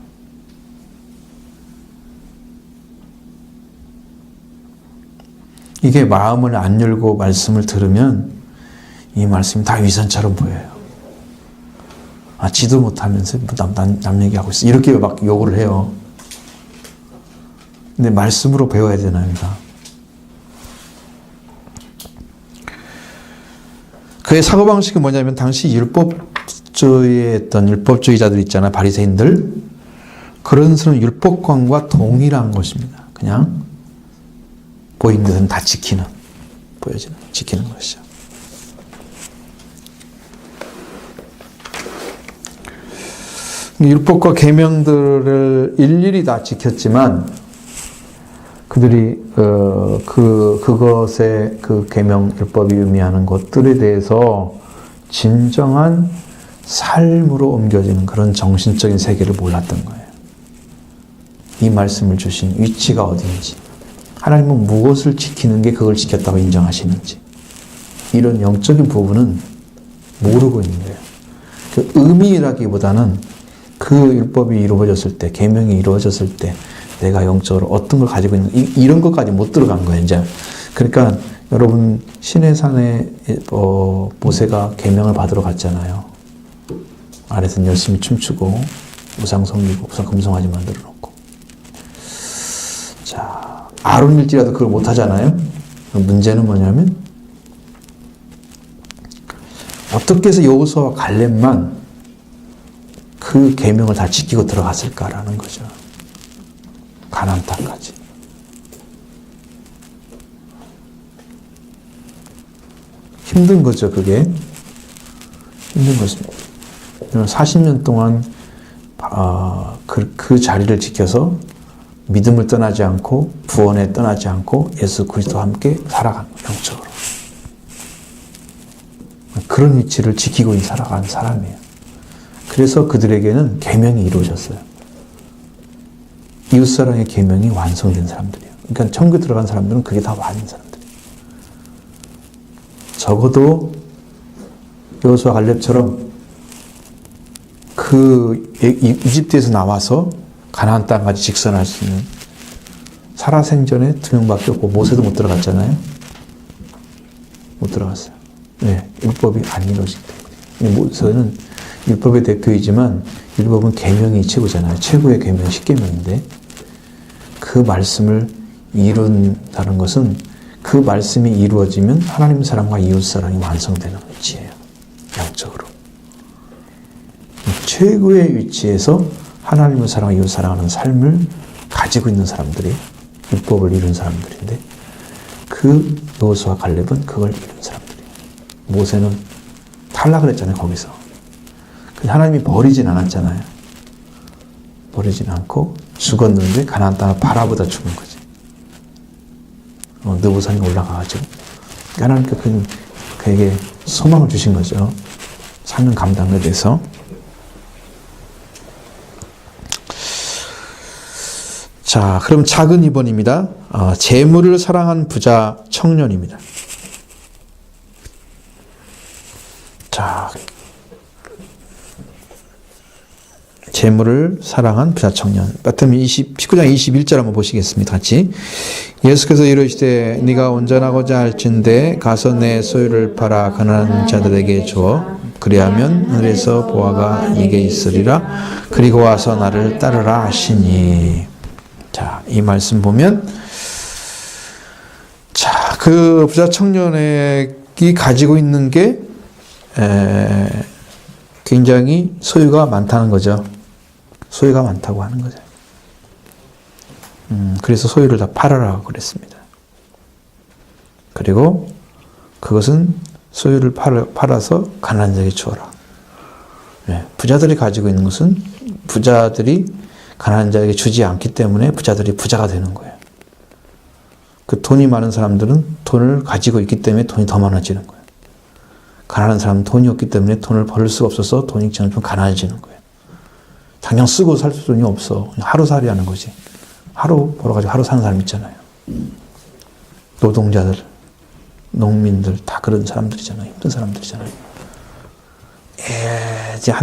Speaker 1: 이게 마음을 안 열고 말씀을 들으면 이 말씀이 다 위선처럼 보여요. 아, 지도 못하면서 남 얘기하고 있어. 이렇게 막 욕을 해요. 근데 말씀으로 배워야 되나입니다. 그의 사고방식은 뭐냐면 당시 율법주의자들 있잖아요. 바리새인들. 그런 사람은 율법관과 동일한 것입니다. 그냥 보이는 데는 다 지키는 것이죠. 율법과 계명들을 일일이 다 지켰지만 그들이 그것의 그 계명 율법이 의미하는 것들에 대해서 진정한 삶으로 옮겨지는 그런 정신적인 세계를 몰랐던 거예요. 이 말씀을 주신 위치가 어디인지, 하나님은 무엇을 지키는 게 그걸 지켰다고 인정하시는지, 이런 영적인 부분은 모르고 있는 거예요. 그 의미라기보다는 그 율법이 이루어졌을 때, 계명이 이루어졌을 때 내가 영적으로 어떤 걸 가지고 있는, 이런 것까지 못 들어간 거예요, 이제. 그러니까 여러분 시내산에 모세가 계명을 받으러 갔잖아요. 아래서는 열심히 춤추고 우상 섬기고 우상 금송아지 만들어 놓고. 자, 아론일지라도 그걸 못 하잖아요. 문제는 뭐냐면 어떻게 해서 여호수아와 갈렙만 그 계명을 다 지키고 들어갔을까라는 거죠. 가나안 땅까지. 힘든 거죠, 그게. 힘든 것입니다. 40년 동안 그 자리를 지켜서 믿음을 떠나지 않고 구원에 떠나지 않고 예수 그리스도와 함께 살아간 거예요, 영적으로. 그런 위치를 지키고 살아간 사람이에요. 그래서 그들에게는 계명이 이루어졌어요. 이웃사랑의 계명이 완성된 사람들이에요. 그러니까 천국에 들어간 사람들은 그게 다 완인 사람들이에요. 적어도 여호수아 갈렙처럼 그 이집트에서 나와서 가나안 땅까지 직선할 수 있는, 살아생전에 2명밖에 없고 모세도 못 들어갔잖아요. 못 들어갔어요. 네, 율법이 안 이루어지기 때문에. 모세는 율법의 대표이지만 율법은 계명이 최고잖아요. 최고의 계명 10계명인데 그 말씀을 이룬다는 것은 그 말씀이 이루어지면 하나님 사랑과 이웃 사랑이 완성되는 위치예요. 영적으로. 최고의 위치에서 하나님을 사랑하고 이웃 사랑하는 삶을 가지고 있는 사람들이 율법을 이룬 사람들인데 그 여호수아 갈렙은 그걸 이룬 사람들이에요. 모세는 탈락을 했잖아요. 거기서. 하나님이 버리진 않았잖아요. 버리진 않고 죽었는데 가나안 땅을 바라보다 죽은 거지. 느보산에 올라가가지고 하나님께 그에게 소망을 주신 거죠. 사명 감당에 대해서. 자, 그럼 작은 2번입니다. 재물을 사랑한 부자 청년입니다. 자, 재물을 사랑한 부자 청년. 마태복음 19장 21절 한번 보시겠습니다. 같이. 예수께서 이르시되 네가 온전하고자 할진대 가서 내 소유를 팔아 가난한 자들에게 주어 그리하면 하늘에서 보화가 네게 있으리라. 그리고 와서 나를 따르라 하시니. 자, 이 말씀 보면 자, 그 부자 청년이 가지고 있는 게 굉장히 소유가 많다는 거죠. 소유가 많다고 하는 거죠. 그래서 소유를 다 팔아라고 그랬습니다. 그리고 그것은 소유를 팔아서 가난한 자에게 주어라. 네, 부자들이 가지고 있는 것은 부자들이 가난한 자에게 주지 않기 때문에 부자들이 부자가 되는 거예요. 그 돈이 많은 사람들은 돈을 가지고 있기 때문에 돈이 더 많아지는 거예요. 가난한 사람은 돈이 없기 때문에 돈을 벌 수가 없어서 돈이 좀 가난해지는 거예요. 당장 쓰고 살 돈이 없어. 하루살이 하는 거지. 하루 벌어가지고 하루 사는 사람 있잖아요. 노동자들, 농민들 다 그런 사람들이잖아요. 힘든 사람들이잖아요. 이제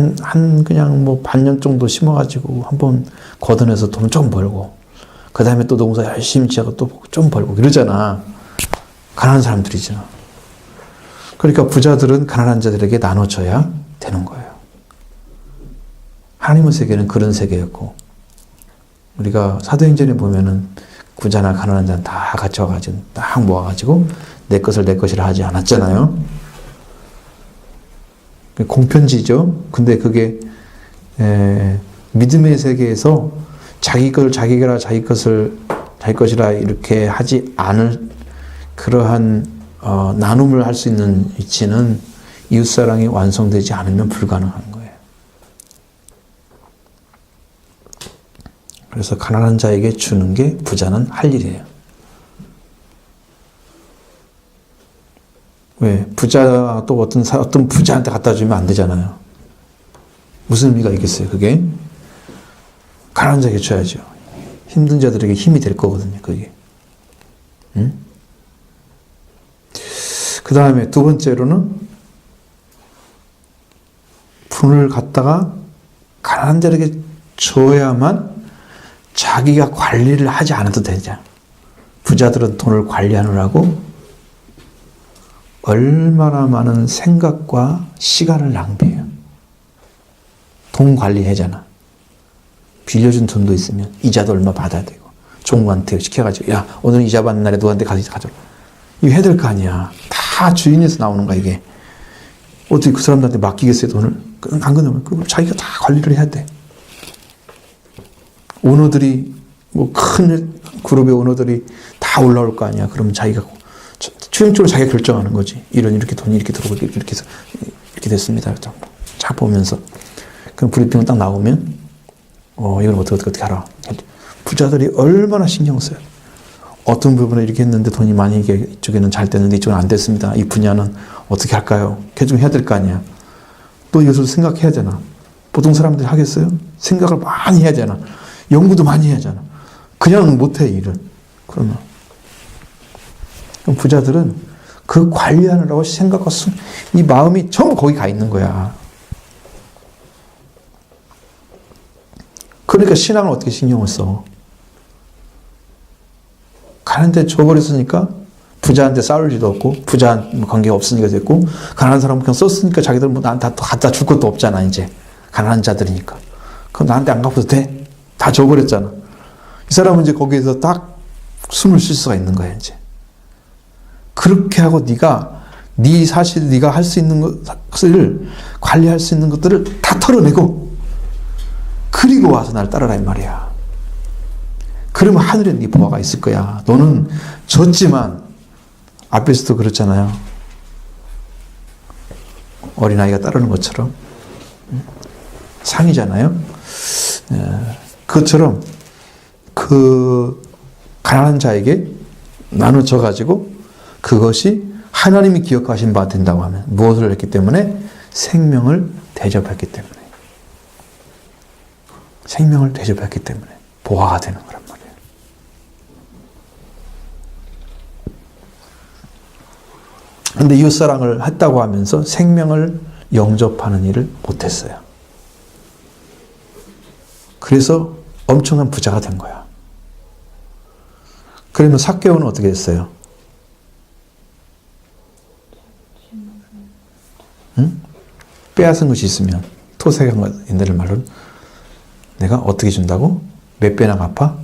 Speaker 1: 그냥 뭐 반년 정도 심어가지고 한번 걷어내서 돈 좀 벌고, 그 다음에 또 농사 열심히 지하고 또 좀 벌고 이러잖아. 가난한 사람들이잖아. 그러니까 부자들은 가난한 자들에게 나눠줘야 되는 거예요. 하나님의 세계는 그런 세계였고, 우리가 사도행전에 보면은 부자나 가난한 자는 다 같이 와가지고 딱 모아가지고 내 것을 내 것이라 하지 않았잖아요. 공편지죠. 근데 그게 믿음의 세계에서 자기 걸 자기가 자기 것을 자기 것이라 이렇게 하지 않을 그러한 나눔을 할 수 있는 위치는 이웃사랑이 완성되지 않으면 불가능한 거예요. 그래서 가난한 자에게 주는 게 부자는 할 일이에요. 왜? 부자 또 어떤 부자한테 갖다 주면 안 되잖아요. 무슨 의미가 있겠어요, 그게? 가난한 자에게 줘야죠. 힘든 자들에게 힘이 될 거거든요, 그게. 응? 그 다음에 두 번째로는 분을 갖다가 가난한 자에게 줘야만 자기가 관리를 하지 않아도 되죠. 부자들은 돈을 관리하느라고 얼마나 많은 생각과 시간을 낭비해요. 돈 관리하잖아. 빌려준 돈도 있으면 이자도 얼마 받아야 되고, 종무한테 시켜가지고 야 오늘 이자 받는 날에 너한테 가져라. 이거 해야 될 거 아니야. 다 주인에서 나오는 거야 이게. 어떻게 그 사람들한테 맡기겠어요 돈을? 안 그러면 그걸 자기가 다 관리를 해야 돼. 오너들이 뭐 큰 그룹의 오너들이 다 올라올 거 아니야. 그러면 자기가 최종적으로 자기가 결정하는 거지. 이렇게 돈이 이렇게 들어오고 이렇게 해서 이렇게 됐습니다. 쫙 보면서 그럼 브리핑은 딱 나오면 이건 어떻게 하라. 부자들이 얼마나 신경 써요. 어떤 부분에 이렇게 했는데 돈이 많이 이쪽에는 잘 됐는데 이쪽은 안 됐습니다. 이 분야는 어떻게 할까요? 개정해야 될 거 아니야. 또 이것을 생각해야 되나. 보통 사람들이 하겠어요? 생각을 많이 해야 되나. 연구도 많이 해야 되나. 그냥 못해 일을. 그러면 부자들은 그 관리하느라고 생각과 이 마음이 전부 거기 가 있는 거야. 그러니까 신앙을 어떻게 신경을 써? 가난한테 줘버렸으니까 부자한테 싸울 일도 없고 부자한 관계가 없으니까 됐고, 가난한 사람은 그냥 썼으니까 자기들 뭐 나한테 갖다 줄 것도 없잖아. 이제 가난한 자들이니까. 그럼 나한테 안 갚아도 돼? 다 줘버렸잖아. 이 사람은 이제 거기에서 딱 숨을 쉴 수가 있는 거야 이제. 그렇게 하고 네가 할 수 있는 것을 관리할 수 있는 것들을 다 털어내고 그리고 와서 날 따르라 이 말이야. 그러면 하늘에 네 보화가 있을 거야. 너는 졌지만 앞에서도 그렇잖아요. 어린아이가 따르는 것처럼 상이잖아요. 그것처럼 그 가난한 자에게 나눠줘 가지고 그것이 하나님이 기억하신 바 된다고 하면 무엇을 했기 때문에? 생명을 대접했기 때문에. 생명을 대접했기 때문에 보화가 되는 거란 말이에요. 그런데 이웃사랑을 했다고 하면서 생명을 영접하는 일을 못했어요. 그래서 엄청난 부자가 된 거야. 그러면 삭개오는 어떻게 했어요? 응? 빼앗은 것이 있으면 토색인들 말로는 내가 어떻게 준다고? 몇 배나 갚아?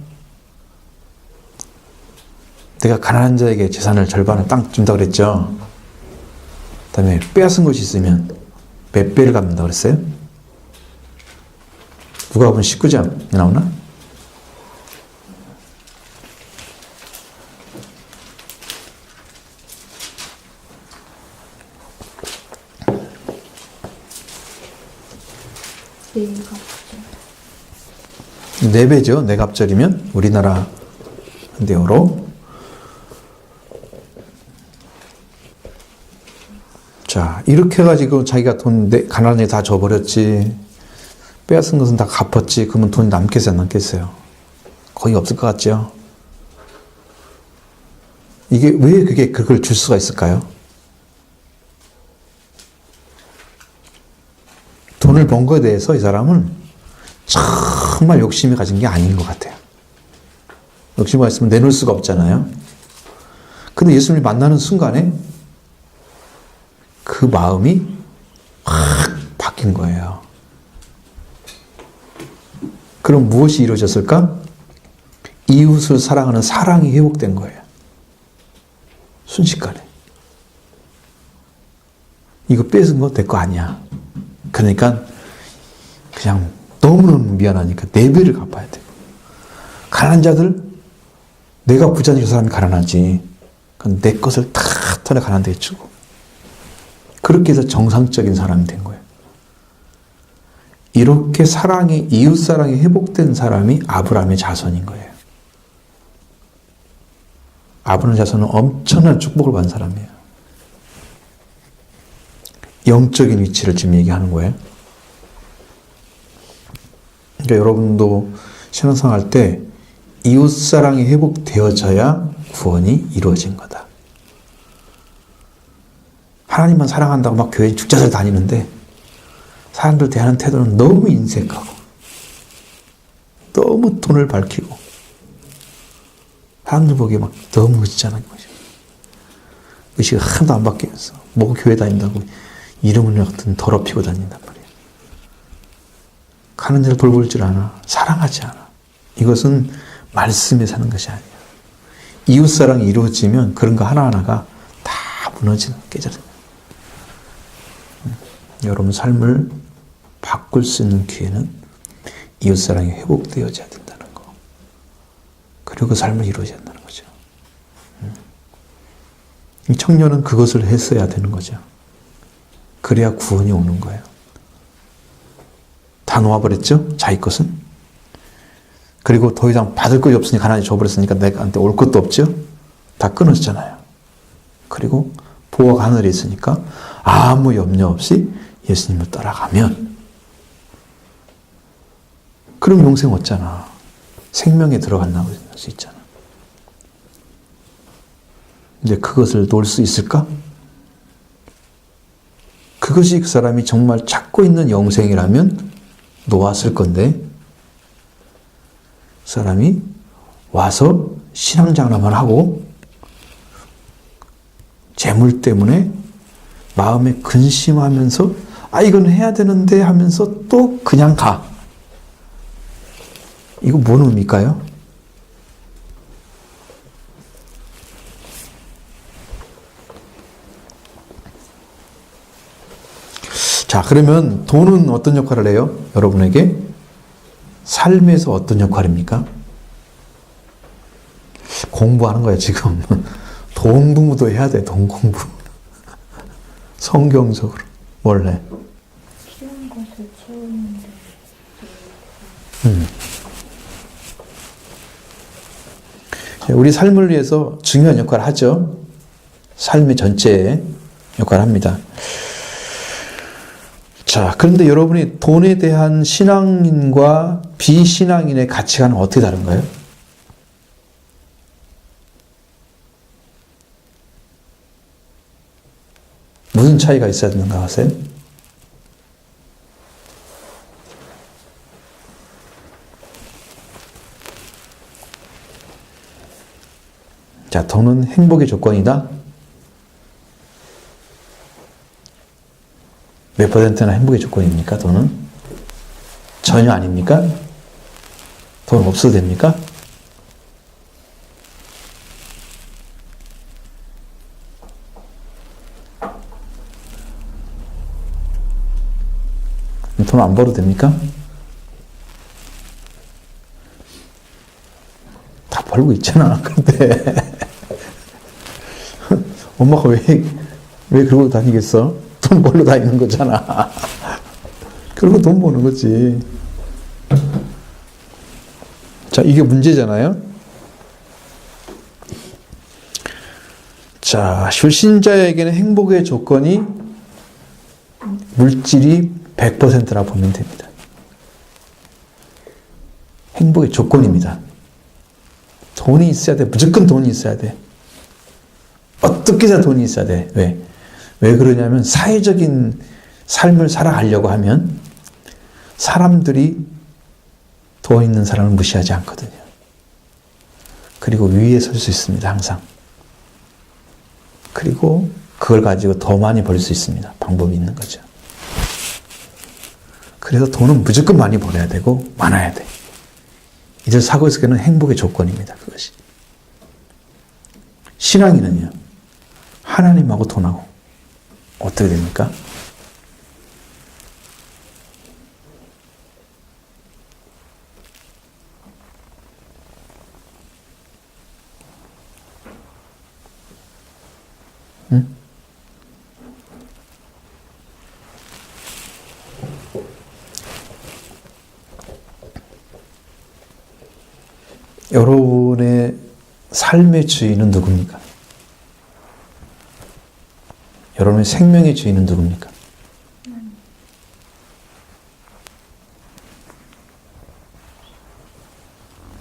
Speaker 1: 내가 가난한 자에게 재산을 절반을 땅 준다고 그랬죠. 그 다음에 빼앗은 것이 있으면 몇 배를 갚는다고 그랬어요? 누가복음 19장 나오나?
Speaker 2: 네 갑절.
Speaker 1: 4배죠. 4갑절이면 우리나라 대어로. 자, 이렇게 해가지고 자기가 돈 가난하게 다 줘버렸지. 빼앗은 것은 다 갚았지. 그러면 돈이 남겠어요, 안 남겠어요? 거의 없을 것 같죠? 이게 왜 그걸 줄 수가 있을까요? 돈을 번 거에 대해서 이 사람은 정말 욕심이 가진 게 아닌 것 같아요. 욕심이 있으면 내놓을 수가 없잖아요. 근데 예수님을 만나는 순간에 그 마음이 확 바뀐 거예요. 그럼 무엇이 이루어졌을까? 이웃을 사랑하는 사랑이 회복된 거예요. 순식간에. 이거 뺏은 거 내 거 아니야. 그러니까 그냥 너무너무 미안하니까 4배를 갚아야 돼. 가난한 자들, 내가 부자니까 그 사람이 가난하지. 그럼 내 것을 다 털어 가난한 데 주고. 그렇게 해서 정상적인 사람이 된 거예요. 이렇게 이웃사랑이 회복된 사람이 아브라함의 자손인 거예요. 아브라함의 자손은 엄청난 축복을 받은 사람이에요. 영적인 위치를 지금 얘기하는 거예요. 그러니까 여러분도 신앙생활 할 때 이웃사랑이 회복되어져야 구원이 이루어진 거다. 하나님만 사랑한다고 막 교회 죽자살 다니는데 사람들 대하는 태도는 너무 인색하고 너무 돈을 밝히고 사람들 보기에 막 너무 의지하는 거죠. 의식을 하나도 안 바뀌면서 뭐 교회 다닌다고 이름을 같은 더럽히고 다닌단 말이에요. 가는 자를 돌볼 줄 아나. 사랑하지 않아. 이것은 말씀에 사는 것이 아니에요. 이웃사랑이 이루어지면 그런 거 하나하나가 다 깨져요. 여러분 삶을 바꿀 수 있는 기회는 이웃사랑이 회복되어져야 된다는 거. 그리고 그 삶을 이루어져야 한다는 거죠. 이 청년은 그것을 했어야 되는 거죠. 그래야 구원이 오는 거예요. 다 놓아버렸죠? 자기 것은. 그리고 더 이상 받을 것이 없으니 가난히 줘버렸으니까 내한테 올 것도 없죠? 다 끊어졌잖아요. 그리고 보호가 하늘에 있으니까 아무 염려 없이 예수님을 따라가면 그럼 영생 얻잖아. 생명에 들어간다고 할 수 있잖아. 근데 그것을 놓을 수 있을까? 그것이 그 사람이 정말 찾고 있는 영생이라면 놓았을 건데 그 사람이 와서 신앙장난만 하고 재물 때문에 마음에 근심하면서 이건 해야 되는데 하면서 또 그냥 가. 이거 뭔 의미일까요? 자, 그러면 돈은 어떤 역할을 해요? 여러분에게? 삶에서 어떤 역할입니까? 공부하는 거야, 지금. 돈 공부도 해야 돼, 돈 공부. 성경적으로. 뭘 해?
Speaker 2: 필요한 것을 채우는데.
Speaker 1: 우리 삶을 위해서 중요한 역할을 하죠. 삶의 전체에 역할을 합니다. 자, 그런데 여러분이 돈에 대한 신앙인과 비신앙인의 가치관은 어떻게 다른가요? 무슨 차이가 있어야 되는가 하세요? 자, 돈은 행복의 조건이다. 몇 퍼센트나 행복의 조건입니까? 돈은? 전혀 아닙니까? 돈 없어도 됩니까? 돈 안 벌어도 됩니까? 다 벌고 있잖아. 근데 엄마가 왜 그러고 다니겠어? 돈 벌러 다니는 거잖아. 그리고 돈 버는 거지. 자, 이게 문제잖아요. 자, 불신자에게는 행복의 조건이 물질이 100%라 보면 됩니다. 행복의 조건입니다. 돈이 있어야 돼. 무조건 돈이 있어야 돼. 어떻게 해서 돈이 있어야 돼. 왜? 왜 그러냐면 사회적인 삶을 살아가려고 하면 사람들이 돈 있는 사람을 무시하지 않거든요. 그리고 위에 설 수 있습니다. 항상. 그리고 그걸 가지고 더 많이 벌 수 있습니다. 방법이 있는 거죠. 그래서 돈은 무조건 많이 벌어야 되고 많아야 돼. 이들 사고에서는 행복의 조건입니다. 그것이. 신앙인은요. 하나님하고 돈하고 어떻게 됩니까? 응? 여러분의 삶의 주인은 누굽니까? 여러분의 생명의 주인은 누굽니까?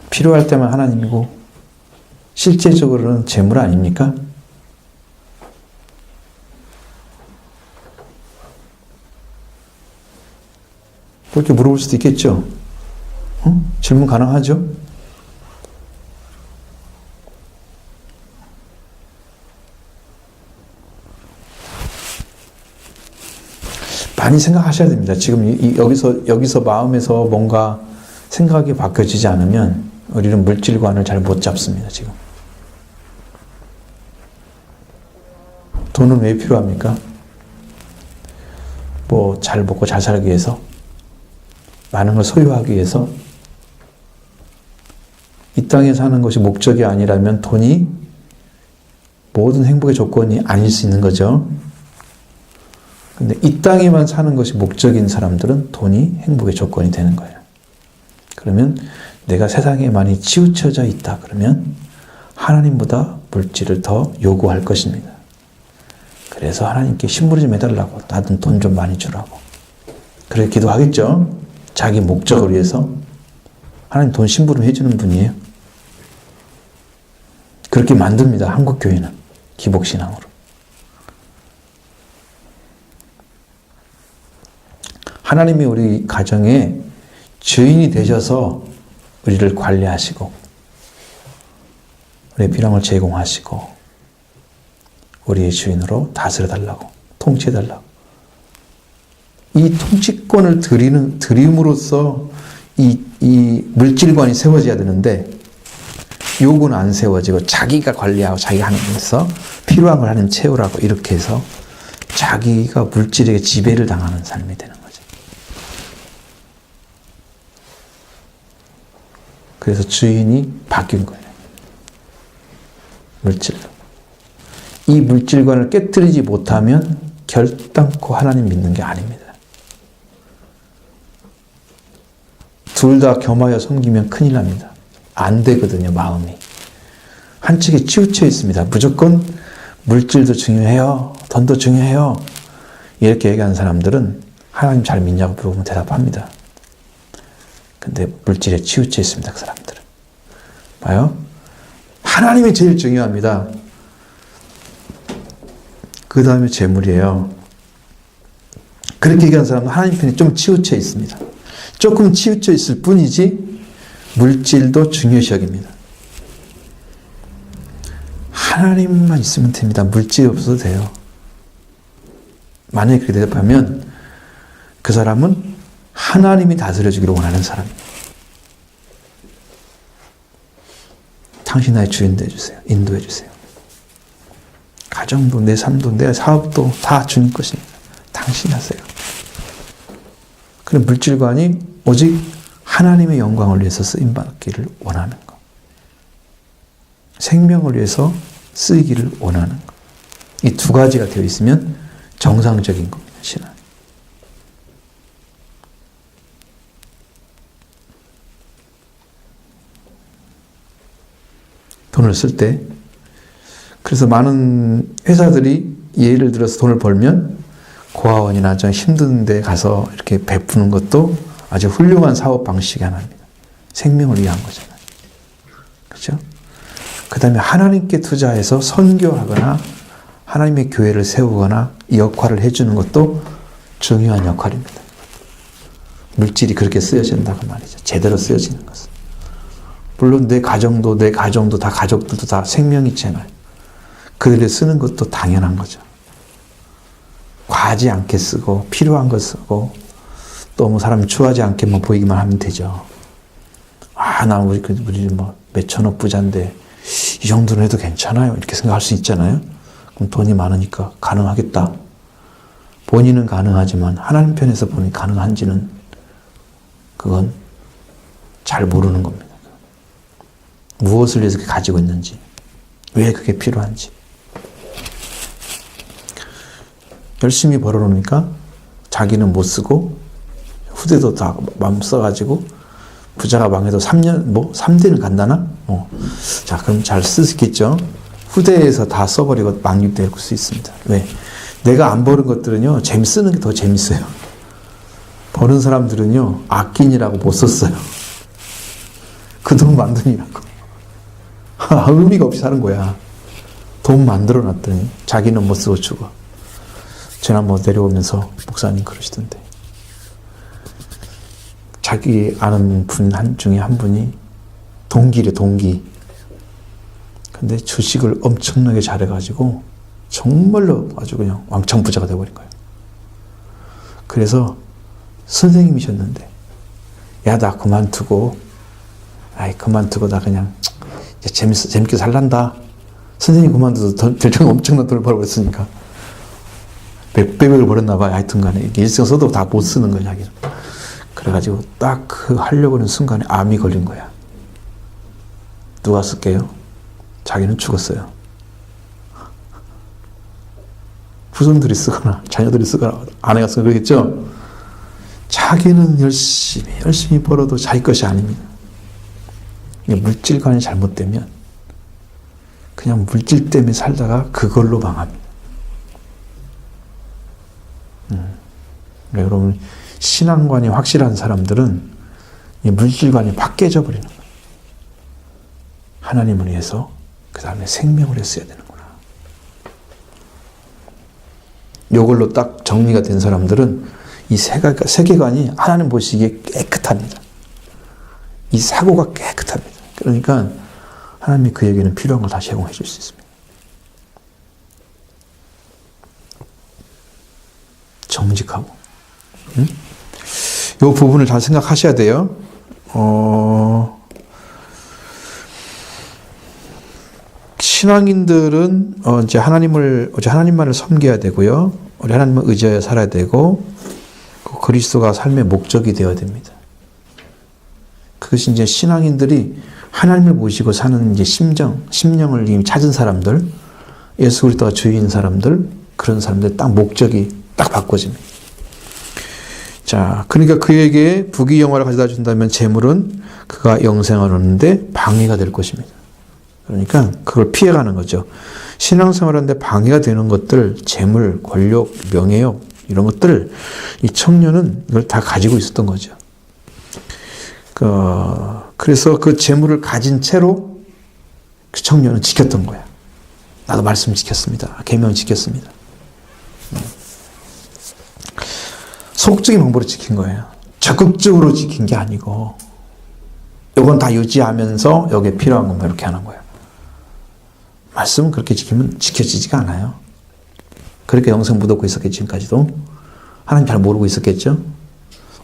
Speaker 1: 필요할 때만 하나님이고 실제적으로는 재물 아닙니까? 그렇게 물어볼 수도 있겠죠? 질문 가능하죠? 많이 생각하셔야 됩니다. 지금 여기서 마음에서 뭔가 생각이 바뀌어지지 않으면 우리는 물질관을 잘 못 잡습니다. 지금. 돈은 왜 필요합니까? 뭐 잘 먹고 잘 살기 위해서? 많은 걸 소유하기 위해서? 이 땅에 사는 것이 목적이 아니라면 돈이 모든 행복의 조건이 아닐 수 있는 거죠. 근데 이 땅에만 사는 것이 목적인 사람들은 돈이 행복의 조건이 되는 거예요. 그러면 내가 세상에 많이 치우쳐져 있다 그러면 하나님보다 물질을 더 요구할 것입니다. 그래서 하나님께 신부를 좀 해달라고, 나도 돈 좀 많이 주라고. 그래 기도하겠죠. 자기 목적을 위해서. 하나님 돈 심부름 해주는 분이에요. 그렇게 만듭니다. 한국교회는 기복신앙으로. 하나님이 우리 가정의 주인이 되셔서 우리를 관리하시고 우리의 필요함을 제공하시고 우리의 주인으로 다스려달라고, 통치해달라고. 이 통치권을 드림으로써 이 물질관이 세워져야 되는데 요구는 안 세워지고 자기가 관리하고 자기가 하는 데서 필요한 걸 하나님 채우라고 이렇게 해서 자기가 물질에게 지배를 당하는 삶이 되는 거죠. 그래서 주인이 바뀐 거예요. 물질로. 이 물질관을 깨뜨리지 못하면 결단코 하나님 믿는 게 아닙니다. 둘 다 겸하여 섬기면 큰일 납니다. 안 되거든요, 마음이. 한쪽에 치우쳐 있습니다. 무조건 물질도 중요해요. 돈도 중요해요. 이렇게 얘기하는 사람들은 하나님 잘 믿냐고 물어보면 대답합니다. 근데 물질에 치우쳐 있습니다, 그 사람들은. 봐요? 하나님이 제일 중요합니다. 그 다음에 재물이에요. 그렇게 얘기하는 사람은 하나님 편에 좀 치우쳐 있습니다. 조금 치우쳐 있을 뿐이지 물질도 중요시 여깁니다. 하나님만 있으면 됩니다. 물질이 없어도 돼요. 만약에 그렇게 대답하면 그 사람은 하나님이 다스려주기를 원하는 사람입니다. 당신 나의 주인 되어주세요. 인도해주세요. 가정도 내 삶도 내 사업도 다 주님 것입니다. 당신이 하세요. 그런 물질관이 오직 하나님의 영광을 위해서 쓰임받기를 원하는 것. 생명을 위해서 쓰이기를 원하는 것. 이 두 가지가 되어 있으면 정상적인 겁니다. 신앙. 돈을 쓸 때. 그래서 많은 회사들이 예를 들어서 돈을 벌면 고아원이나 좀 힘든 데 가서 이렇게 베푸는 것도 아주 훌륭한 사업 방식이 하나입니다. 생명을 위한 거잖아요. 그렇죠? 그 다음에 하나님께 투자해서 선교하거나 하나님의 교회를 세우거나 이 역할을 해주는 것도 중요한 역할입니다. 물질이 그렇게 쓰여진다고 말이죠. 제대로 쓰여지는 것은. 물론 내 가정도 다 가족들도 다 생명이 있잖아요. 그들을 쓰는 것도 당연한 거죠. 과하지 않게 쓰고 필요한 거 쓰고 또 뭐 사람이 추하지 않게만 보이기만 하면 되죠. 나 우리 뭐 몇천억 부자인데 이 정도는 해도 괜찮아요. 이렇게 생각할 수 있잖아요. 그럼 돈이 많으니까 가능하겠다. 본인은 가능하지만 하나님 편에서 보니 가능한지는 그건 잘 모르는 겁니다. 무엇을 위해서 가지고 있는지, 왜 그게 필요한지. 열심히 벌어놓으니까 자기는 못 쓰고 후대도 다 마음 써가지고 부자가 망해도 3대는 간다나? 자, 그럼 잘 쓰겠죠? 후대에서 다 써버리고 망립될 수 있습니다. 왜? 내가 안 버는 것들은요, 쓰는 게 더 재밌어요. 버는 사람들은요, 아끼느라고 못 썼어요. 그 돈 만드느라고. 의미가 없이 사는 거야. 돈 만들어 놨더니 자기는 못 쓰고 죽어. 지난번 내려오면서 목사님 그러시던데. 자기 아는 분 중에 한 분이 동기래, 동기. 근데 주식을 엄청나게 잘해가지고 정말로 아주 그냥 왕창 부자가 돼버린 거예요. 그래서 선생님이셨는데, 야, 나 그만두고 나 그냥 재밌게 살란다. 선생님 그만둬도 결정 엄청난 돈을 벌어버렸으니까. 몇백을 벌었나 봐요. 하여튼 간에. 이게 일생 써도 다 못 쓰는 거야, 자기는. 그래가지고 딱 그 하려고 하는 순간에 암이 걸린 거야. 누가 쓸게요? 자기는 죽었어요. 후손들이 쓰거나 자녀들이 쓰거나 아내가 쓰거나 그러겠죠? 자기는 열심히 벌어도 자기 것이 아닙니다. 물질관이 잘못되면 그냥 물질 때문에 살다가 그걸로 망합니다. 여러분, 신앙관이 확실한 사람들은 이 물질관이 확 깨져버리는 거예요. 하나님을 위해서 그 다음에 생명을 했어야 되는구나. 이걸로 딱 정리가 된 사람들은 이 세계관이 하나님 보시기에 깨끗합니다. 이 사고가 깨끗합니다. 그러니까 하나님이 그에게는 필요한 걸 다 제공해 줄 수 있습니다. 정직하고. 이 부분을 잘 생각하셔야 돼요. 신앙인들은 이제 하나님만을 섬겨야 되고요. 우리 하나님을 의지하여 살아야 되고, 그리스도가 삶의 목적이 되어야 됩니다. 그것이 이제 신앙인들이 하나님을 모시고 사는 이제 심령을 이미 찾은 사람들, 예수 그리스도가 주인 사람들, 그런 사람들 딱 목적이 딱 바꿔집니다. 자, 그러니까 그에게 부귀영화를 가져다 준다면 재물은 그가 영생을 얻는데 방해가 될 것입니다. 그러니까 그걸 피해가는 거죠. 신앙생활하는데 방해가 되는 것들, 재물, 권력, 명예욕 이런 것들, 이 청년은 이걸 다 가지고 있었던 거죠. 그래서 그 재물을 가진 채로 그 청년은 지켰던 거야. 나도 말씀 지켰습니다. 계명 지켰습니다. 소극적인 방법으로 지킨 거예요. 적극적으로 지킨 게 아니고, 이건 다 유지하면서 여기에 필요한 것만 이렇게 하는 거예요. 말씀은 그렇게 지키면 지켜지지가 않아요. 그렇게 영생 못 얻고 있었겠죠, 지금까지도. 하나님 잘 모르고 있었겠죠.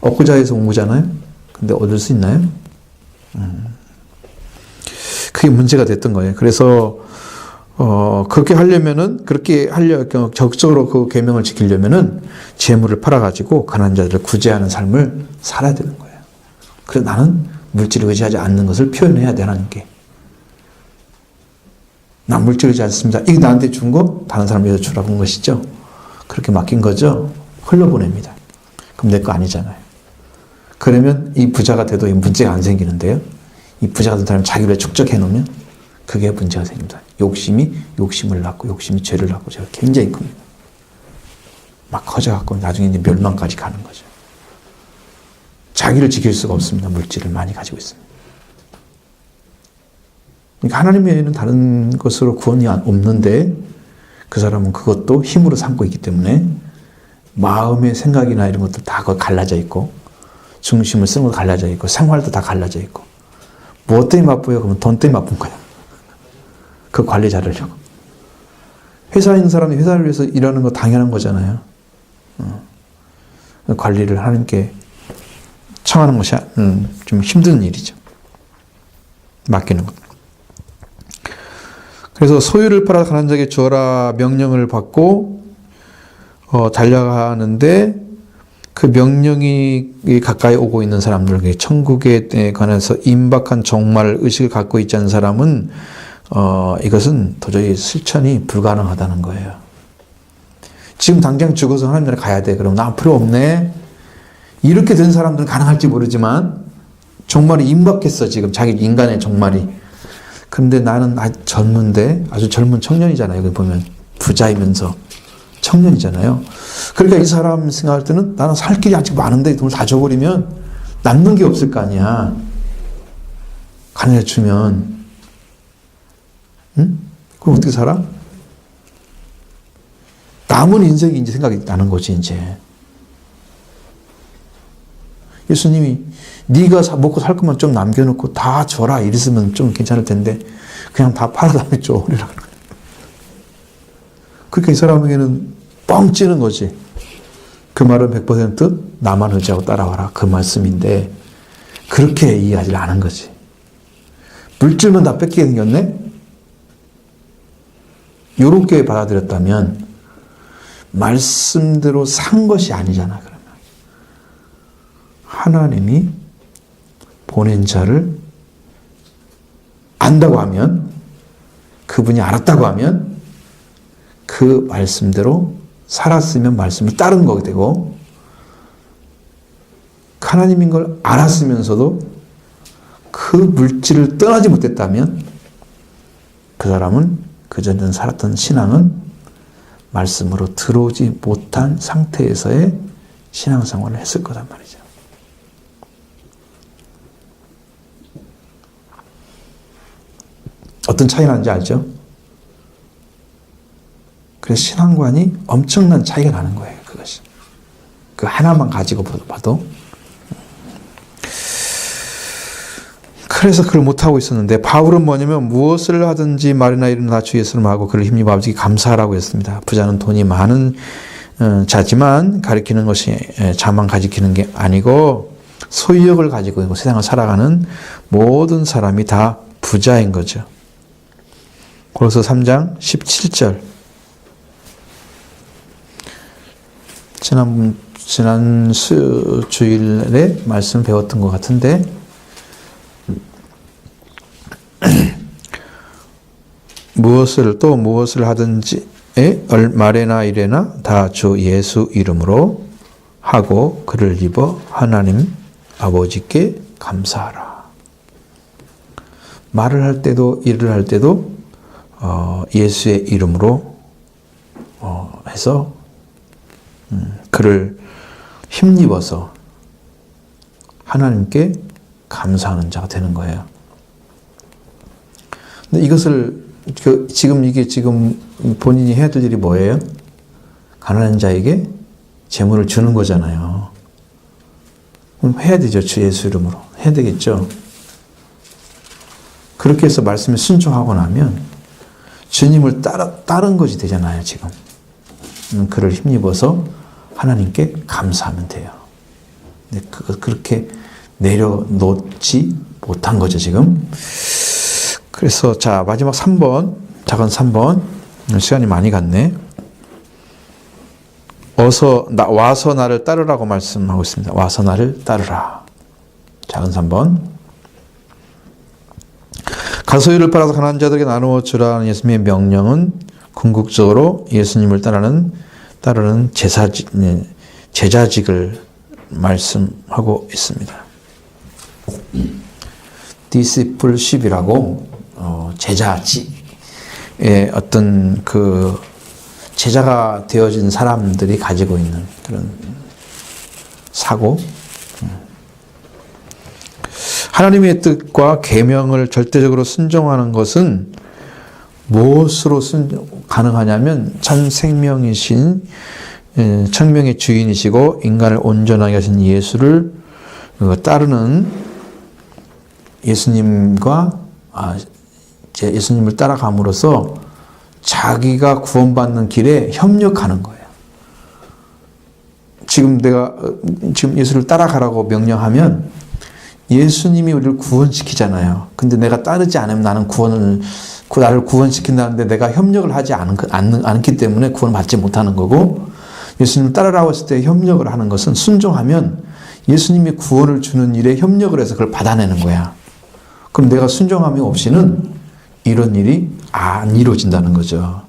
Speaker 1: 얻고자 해서 온 거잖아요. 근데 얻을 수 있나요? 그게 문제가 됐던 거예요. 그래서 그렇게 적극적으로 그 계명을 지키려면은 재물을 팔아가지고 가난한 자들을 구제하는 삶을 살아야 되는 거예요. 그래서 나는 물질을 의지하지 않는 것을 표현해야 돼, 하나님께. 난 물질 의지하지 않습니다. 이게 나한테 준 거 다른 사람 위해서 주라고 한 것이죠. 그렇게 맡긴 거죠. 흘려보냅니다. 그럼 내 거 아니잖아요. 그러면 이 부자가 돼도 이 문제가 안 생기는데요. 이 부자가 된 사람이 자기를 축적해 놓으면 그게 문제가 생깁니다. 욕심이 욕심을 낳고 욕심이 죄를 낳고 죄가 굉장히 큽니다. 막 커져갖고 나중에 이제 멸망까지 가는 거죠. 자기를 지킬 수가 없습니다. 물질을 많이 가지고 있습니다. 그러니까 하나님 외에는 다른 것으로 구원이 없는데 그 사람은 그것도 힘으로 삼고 있기 때문에 마음의 생각이나 이런 것도 다 갈라져 있고 중심을 쓰는 것도 갈라져 있고 생활도 다 갈라져 있고 무엇 때문에 바빠요? 그러면 돈 때문에 바쁜 거야. 그 관리 잘하려고. 회사에 있는 사람이 회사를 위해서 일하는 거 당연한 거잖아요. 관리를 하나님께 청하는 것이 좀 힘든 일이죠. 맡기는 것. 그래서 소유를 팔아 가난 자에게 주어라 명령을 받고 달려가는데 그 명령이 가까이 오고 있는 사람들, 천국에 관해서 임박한 종말 의식을 갖고 있지 않은 사람은 이것은 도저히 실천이 불가능하다는 거예요. 지금 당장 죽어서 하나님 나라 가야 돼. 그럼 나 필요 없네. 이렇게 된 사람들은 가능할지 모르지만 종말이 임박했어. 지금 자기 인간의 종말이. 그런데 나는 아주 젊은데 아주 젊은 청년이잖아요. 여기 보면 부자이면서 청년이잖아요. 그러니까 이 사람 생각할 때는 나는 살 길이 아직 많은데 돈을 다 줘버리면 남는 게 없을 거 아니야. 가난해 주면. 응? 그럼 어떻게 살아? 남은 인생이 이제 생각이 나는 거지, 이제. 예수님이 네가 먹고 살 것만 좀 남겨놓고 다 줘라 이랬으면 좀 괜찮을 텐데 그냥 다 팔아다 줘. 그러니까 이 사람에게는 뻥 찌는 거지. 그 말은 100% 나만 의지하고 따라와라. 그 말씀인데 그렇게 이해하지 않은 거지. 물질만 다 뺏기게 생겼네? 요렇게 받아들였다면 말씀대로 산 것이 아니잖아. 그러면 하나님이 보낸 자를 안다고 하면, 그분이 알았다고 하면 그 말씀대로 살았으면 말씀을 따른 거게 되고, 하나님인 걸 알았으면서도 그 물질을 떠나지 못했다면 그 사람은 그전에 살았던 신앙은 말씀으로 들어오지 못한 상태에서의 신앙생활을 했을 거란 말이죠. 어떤 차이 나는지 알죠? 그래서 신앙관이 엄청난 차이가 나는 거예요. 그것이. 그 하나만 가지고 봐도. 그래서 그걸 못하고 있었는데, 바울은 뭐냐면 무엇을 하든지 말이나 일이나 다 주 예수를 하고 그를 힘입어 아버지께 감사하라고 했습니다. 부자는 돈이 많은 자지만 가리키는 것이 자만 가리키는 게 아니고 소유욕을 가지고 있고 세상을 살아가는 모든 사람이 다 부자인 거죠. 고린도서 3장 17절. 지난 주일에 말씀 배웠던 것 같은데, 무엇을 하든지 말에나 이래나 다 주 예수 이름으로 하고 그를 입어 하나님 아버지께 감사하라. 말을 할 때도 일을 할 때도 예수의 이름으로 해서 그를 힘입어서 하나님께 감사하는 자가 되는 거예요. 근데 이것을 지금 본인이 해야 될 일이 뭐예요? 가난한 자에게 재물을 주는 거잖아요. 그럼 해야 되죠. 주 예수 이름으로. 해야 되겠죠. 그렇게 해서 말씀에 순종하고 나면 주님을 따른 것이 되잖아요. 지금. 그를 힘입어서 하나님께 감사하면 돼요. 근데 그렇게 내려놓지 못한 거죠. 지금. 그래서 자, 마지막 3번, 작은 3번. 시간이 많이 갔네. 와서 나를 따르라고 말씀하고 있습니다. 와서 나를 따르라. 작은 3번. 가소유를 팔아서 가난한 자들에게 나누어 주라는 예수님의 명령은 궁극적으로 예수님을 따르는 제자직을 말씀하고 있습니다. 디시플십이라고 제자의 어떤 그 제자가 되어진 사람들이 가지고 있는 그런 사고. 하나님의 뜻과 계명을 절대적으로 순종하는 것은 무엇으로 가능하냐면 참 생명이신 천명의 주인이시고 인간을 온전하게 하신 예수를 따르는 예수님과 예수님을 따라감으로써 자기가 구원받는 길에 협력하는 거예요. 지금 내가 지금 예수를 따라가라고 명령하면 예수님이 우리를 구원시키잖아요. 근데 내가 따르지 않으면 나를 구원시킨다는데 내가 협력을 하지 않기 때문에 구원받지 못하는 거고, 예수님을 따르라고 했을 때 협력을 하는 것은 순종하면 예수님이 구원을 주는 일에 협력을 해서 그걸 받아내는 거야. 그럼 내가 순종함이 없이는 이런 일이 안 이루어진다는 거죠.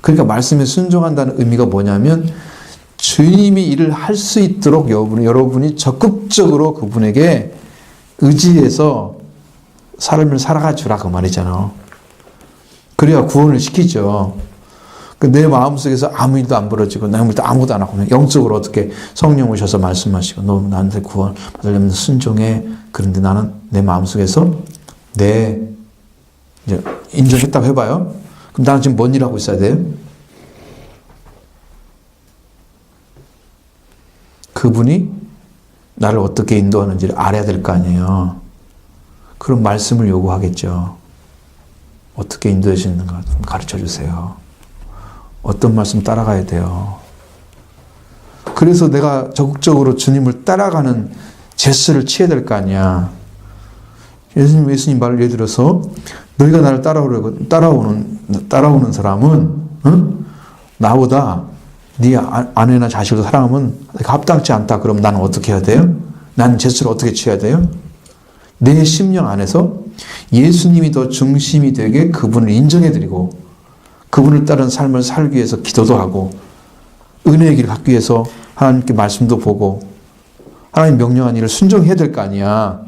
Speaker 1: 그러니까 말씀에 순종한다는 의미가 뭐냐면 주님이 일을 할 수 있도록 여러분이 적극적으로 그분에게 의지해서 삶을 살아가 주라 그 말이잖아. 그래야 구원을 시키죠. 내 마음속에서 아무 일도 안 벌어지고 내 아무것도 안 하고 영적으로 어떻게 성령 오셔서 말씀하시고 너 나한테 구원 받으려면 순종해. 그런데 나는 내 마음속에서 이제 인정했다고 해봐요. 그럼 나는 지금 뭔 일 하고 있어야 돼요? 그분이 나를 어떻게 인도하는지를 알아야 될 거 아니에요. 그런 말씀을 요구하겠죠. 어떻게 인도해 주시는가 좀 가르쳐 주세요. 어떤 말씀 따라가야 돼요. 그래서 내가 적극적으로 주님을 따라가는 제스를 취해야 될 거 아니야. 예수님 말을 예를 들어서 너희가 나를 따라오는 사람은 나보다 네 아내나 자식을 사랑하면 합당치 않다. 그럼 나는 어떻게 해야 돼요? 나는 제스를 어떻게 취해야 돼요? 내 심령 안에서 예수님이 더 중심이 되게 그분을 인정해드리고 그분을 따른 삶을 살기 위해서 기도도 하고 은혜의 길을 갖기 위해서 하나님께 말씀도 보고 하나님 명령한 일을 순종해야 될 거 아니야.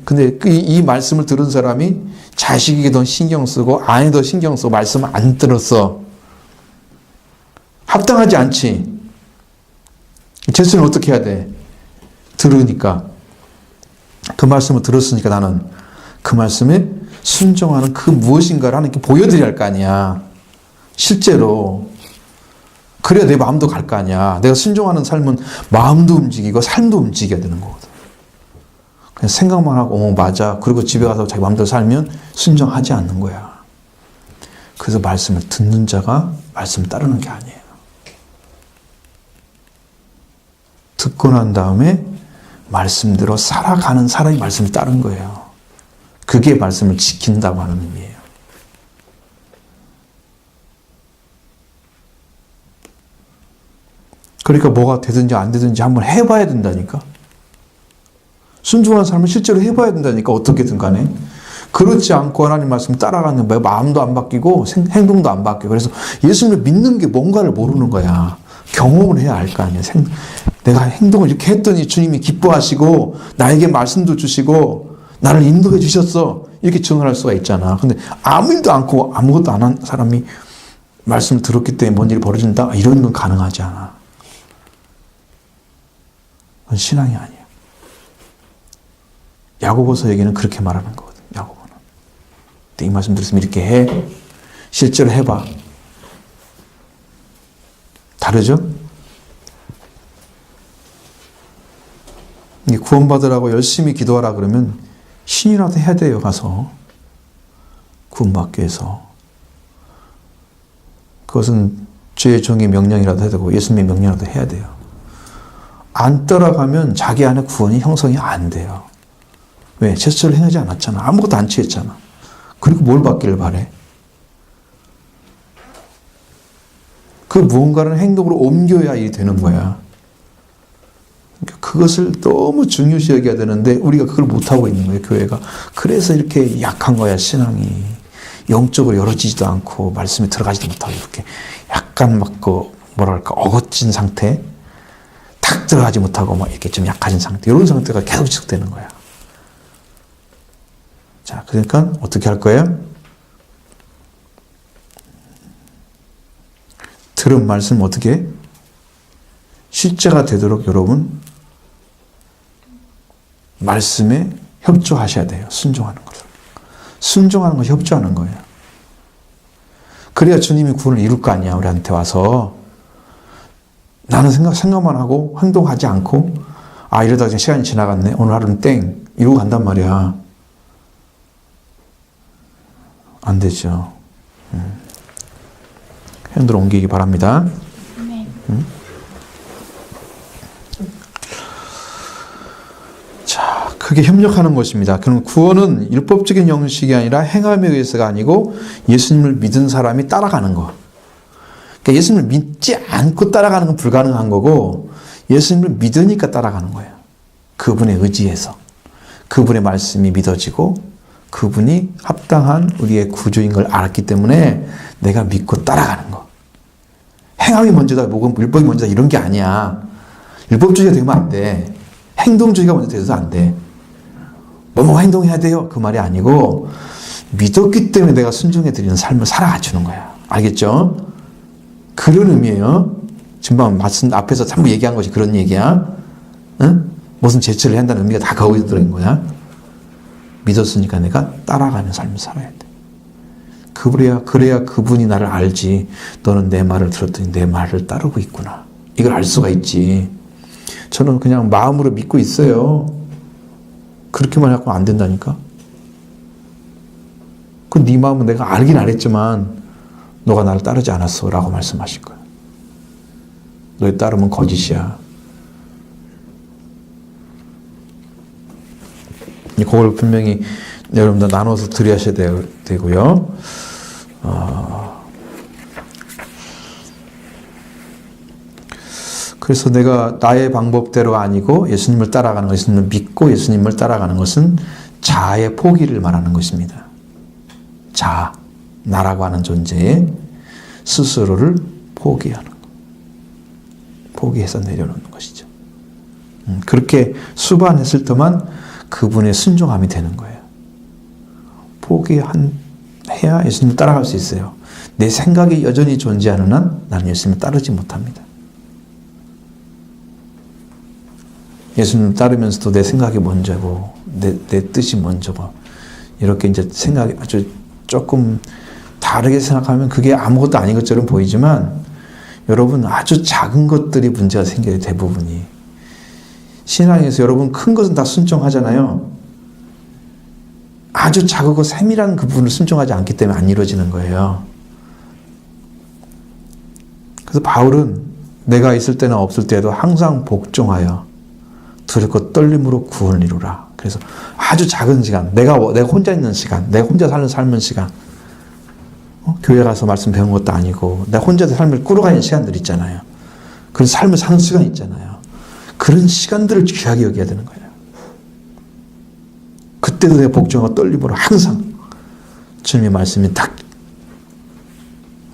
Speaker 1: 근데 이 말씀을 들은 사람이 자식에게 더 신경 쓰고 아내에 더 신경 쓰고 말씀을 안 들었어. 합당하지 않지. 제수는 어떻게 해야 돼? 들으니까. 그 말씀을 들었으니까 나는 그 말씀에 순종하는 그 무엇인가를 하나님께 보여드려야 할 거 아니야. 실제로. 그래야 내 마음도 갈 거 아니야. 내가 순종하는 삶은 마음도 움직이고 삶도 움직여야 되는 거거든. 그냥 생각만 하고 맞아. 그리고 집에 가서 자기 마음대로 살면 순종하지 않는 거야. 그래서 말씀을 듣는 자가 말씀을 따르는 게 아니에요. 듣고 난 다음에 말씀대로 살아가는 사람이 말씀을 따른 거예요. 그게 말씀을 지킨다고 하는 의미예요. 그러니까 뭐가 되든지 안 되든지 한번 해봐야 된다니까. 순종하는 삶을 실제로 해봐야 된다니까. 어떻게든 간에. 그렇지 않고 하나님 말씀 따라가는 거야. 마음도 안 바뀌고 행동도 안 바뀌고. 그래서 예수님을 믿는 게 뭔가를 모르는 거야. 경험을 해야 알 거 아니야. 내가 행동을 이렇게 했더니 주님이 기뻐하시고 나에게 말씀도 주시고 나를 인도해 주셨어. 이렇게 증언할 수가 있잖아. 근데 아무 일도 않고 아무것도 안 한 사람이 말씀을 들었기 때문에 뭔 일이 벌어진다? 이런 건 가능하지 않아. 그건 신앙이 아니야. 야고보서에게는 그렇게 말하는 거거든. 야고보는. 근데 이 말씀 들었으면 이렇게 해. 실제로 해봐. 다르죠? 구원받으라고 열심히 기도하라 그러면 신이라도 해야 돼요. 가서 구원받기 위해서. 그것은 주의 종의 명령이라도 해야 되고 예수님의 명령이라도 해야 돼요. 안 따라가면 자기 안에 구원이 형성이 안 돼요. 왜? 제스처를 행하지 않았잖아. 아무것도 안 취했잖아. 그리고 뭘 받기를 바래? 그 무언가를 행동으로 옮겨야 일이 되는 거야. 그것을 너무 중요시 여겨야 되는데 우리가 그걸 못하고 있는 거예요. 교회가. 그래서 이렇게 약한 거야. 신앙이. 영적으로 열어지지도 않고 말씀에 들어가지도 못하고 이렇게 약간 막 뭐랄까 어거진 상태, 탁 들어가지 못하고 막 이렇게 좀 약해진 상태, 이런 상태가 계속 지속되는 거야. 자, 그러니까 어떻게 할 거예요? 들은 말씀 어떻게 실제가 되도록 여러분 말씀에 협조하셔야 돼요. 순종하는 거죠. 순종하는 것이 협조하는 거예요. 그래야 주님이 구원을 이룰 거 아니야. 우리한테 와서 나는 생각만 하고 행동하지 않고 이러다가 그냥 시간이 지나갔네. 오늘 하루는 땡 이러고 간단 말이야. 안 되죠. 핸들 옮기기 바랍니다. 자, 그게 협력하는 것입니다. 그럼 구원은 율법적인 형식이 아니라 행함에 의해서가 아니고 예수님을 믿은 사람이 따라가는 거. 그러니까 예수님을 믿지 않고 따라가는 건 불가능한 거고 예수님을 믿으니까 따라가는 거예요. 그분의 의지에서. 그분의 말씀이 믿어지고 그분이 합당한 우리의 구주인 걸 알았기 때문에 내가 믿고 따라가는 거. 행함이 먼저다, 율법이 먼저다 이런 게 아니야. 율법주의가 되면 안 돼. 행동주의가 먼저 돼서 안 돼. 뭐뭐 행동해야 돼요. 그 말이 아니고 믿었기 때문에 내가 순종해 드리는 삶을 살아가 주는 거야. 알겠죠? 그런 의미예요. 지금 말씀 앞에서 전부 얘기한 것이 그런 얘기야. 응? 무슨 제철을 한다는 의미가 다 거기에 들어있는 거야. 믿었으니까 내가 따라가는 삶을 살아야 돼. 그래야 그분이 나를 알지. 너는 내 말을 들었더니 내 말을 따르고 있구나. 이걸 알 수가 있지. 저는 그냥 마음으로 믿고 있어요. 그렇게만 해갖고 안 된다니까. 네 마음은 내가 알긴 알았지만 너가 나를 따르지 않았어 라고 말씀하실 거예요. 너의 따르면 거짓이야. 그걸 분명히 여러분들 나눠서 드려야 되고요. 그래서 내가 나의 방법대로 아니고 예수님을 따라가는 것, 예수님을 믿고 예수님을 따라가는 것은 자아의 포기를 말하는 것입니다. 자아, 나라고 하는 존재에 스스로를 포기하는 것. 포기해서 내려놓는 것이죠. 그렇게 수반했을 때만 그분의 순종함이 되는 거예요. 포기해야 예수님을 따라갈 수 있어요. 내 생각이 여전히 존재하는 한 나는 예수님을 따르지 못합니다. 예수님을 따르면서도 내 생각이 먼저고 내 뜻이 먼저고 이렇게 이제 생각이 아주 조금 다르게 생각하면 그게 아무것도 아닌 것처럼 보이지만 여러분 아주 작은 것들이 문제가 생겨요. 대부분이. 신앙에서 여러분 큰 것은 다 순종하잖아요. 아주 작고 세밀한 그 부분을 순종하지 않기 때문에 안 이루어지는 거예요. 그래서 바울은 내가 있을 때나 없을 때에도 항상 복종하여 두렵고 떨림으로 구원을 이루라. 그래서 아주 작은 시간, 내가 혼자 있는 시간, 내가 혼자 삶은 시간, 교회 가서 말씀 배운 것도 아니고 내가 혼자서 삶을 꾸려가는 시간들 있잖아요. 그런 삶을 사는 시간 있잖아요. 그런 시간들을 귀하게 여겨야 되는 거예요. 그때도 내가 복종하고 떨림으로 항상 주님의 말씀이 딱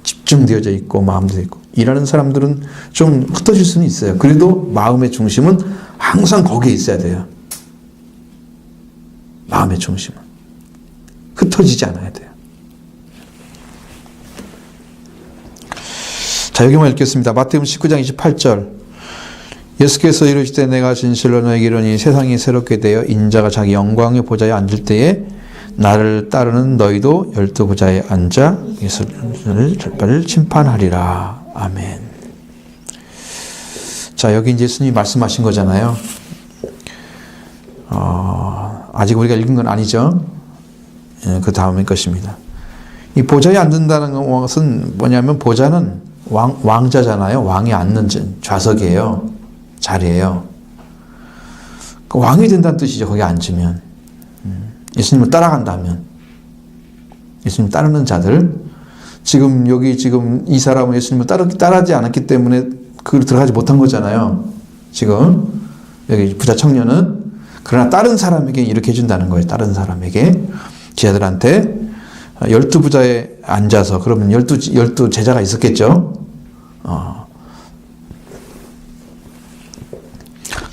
Speaker 1: 집중되어져 있고 마음도 있고 일하는 사람들은 좀 흩어질 수는 있어요. 그래도 마음의 중심은 항상 거기에 있어야 돼요. 마음의 중심은 흩어지지 않아야 돼요. 자, 여기만 읽겠습니다. 마태복음 19장 28절. 예수께서 이르시되 내가 진실로 너에게 이르노니 세상이 새롭게 되어 인자가 자기 영광의 보좌에 앉을 때에 나를 따르는 너희도 12부자에 앉아 예수를 절반을 심판하리라. 아멘. 자, 여기 이제 예수님이 말씀하신 거잖아요. 아직 우리가 읽은 건 아니죠. 그 다음의 것입니다. 이 보좌에 앉는다는 것은 뭐냐면 보좌는 왕자잖아요. 왕이 앉는 좌석이에요. 자리예요. 그 왕이 된다는 뜻이죠. 거기 앉으면. 예수님을 따라간다면. 예수님 따르는 자들. 지금 이 사람은 예수님을 따르지 않았기 때문에 그걸 들어가지 못한 거잖아요. 지금 여기 부자 청년은. 그러나 다른 사람에게 이렇게 해준다는 거예요. 다른 사람에게. 제자들한테 12부자에 앉아서 그러면 12 제자가 있었겠죠.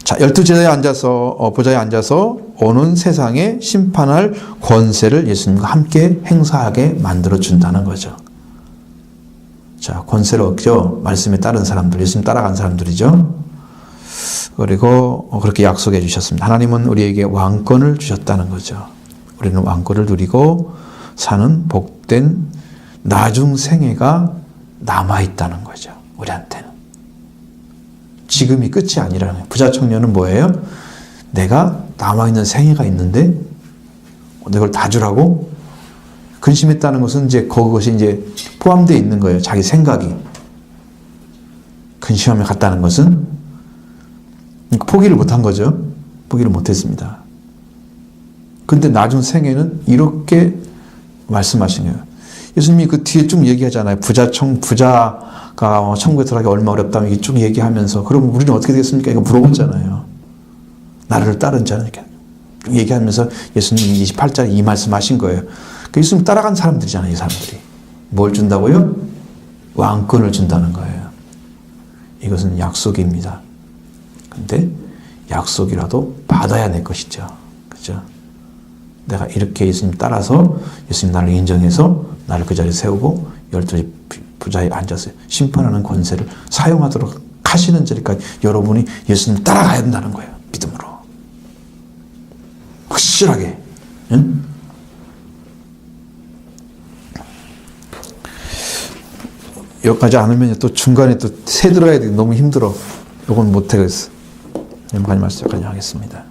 Speaker 1: 자, 12제자에 앉아서, 부자에 앉아서 오는 세상에 심판할 권세를 예수님과 함께 행사하게 만들어 준다는 거죠. 자, 권세를 얻죠. 말씀에 따른 사람들, 예수님 따라간 사람들이죠. 그리고 그렇게 약속해 주셨습니다. 하나님은 우리에게 왕권을 주셨다는 거죠. 우리는 왕권을 누리고 사는 복된 나중 생애가 남아있다는 거죠. 우리한테는. 지금이 끝이 아니라는 거예요. 부자 청년은 뭐예요? 내가 남아있는 생애가 있는데 내가 그걸 다 주라고? 근심했다는 것은 이제 그것이 이제 포함되어 있는 거예요. 자기 생각이. 근심하며 갔다는 것은 포기를 못한 거죠. 포기를 못했습니다. 근데 나중 생애는 이렇게 말씀하신 거예요. 예수님이 그 뒤에 쭉 얘기하잖아요. 부자가 천국에 들어가기 얼마 어렵다면 이게 쭉 얘기하면서 그럼 우리는 어떻게 되겠습니까? 이거 물어봤잖아요. 나를 따른 자는 이렇게 얘기하면서 예수님 28절에 이 말씀하신 거예요. 그 예수님 따라간 사람들이잖아요. 이 사람들이. 뭘 준다고요? 왕권을 준다는 거예요. 이것은 약속입니다. 근데 약속이라도 받아야 될 것이죠. 그죠? 내가 이렇게 예수님 따라서 예수님 나를 인정해서 나를 그 자리에 세우고 12 부자에 앉아서 심판하는 권세를 사용하도록 하시는 자리까지 여러분이 예수님 따라가야 된다는 거예요. 믿음으로. 확실하게. 응? 여기까지 않으면 또 중간에 또 새 들어야 돼. 너무 힘들어. 요건 못하겠어. 여기까지 말씀 여기까지 하겠습니다.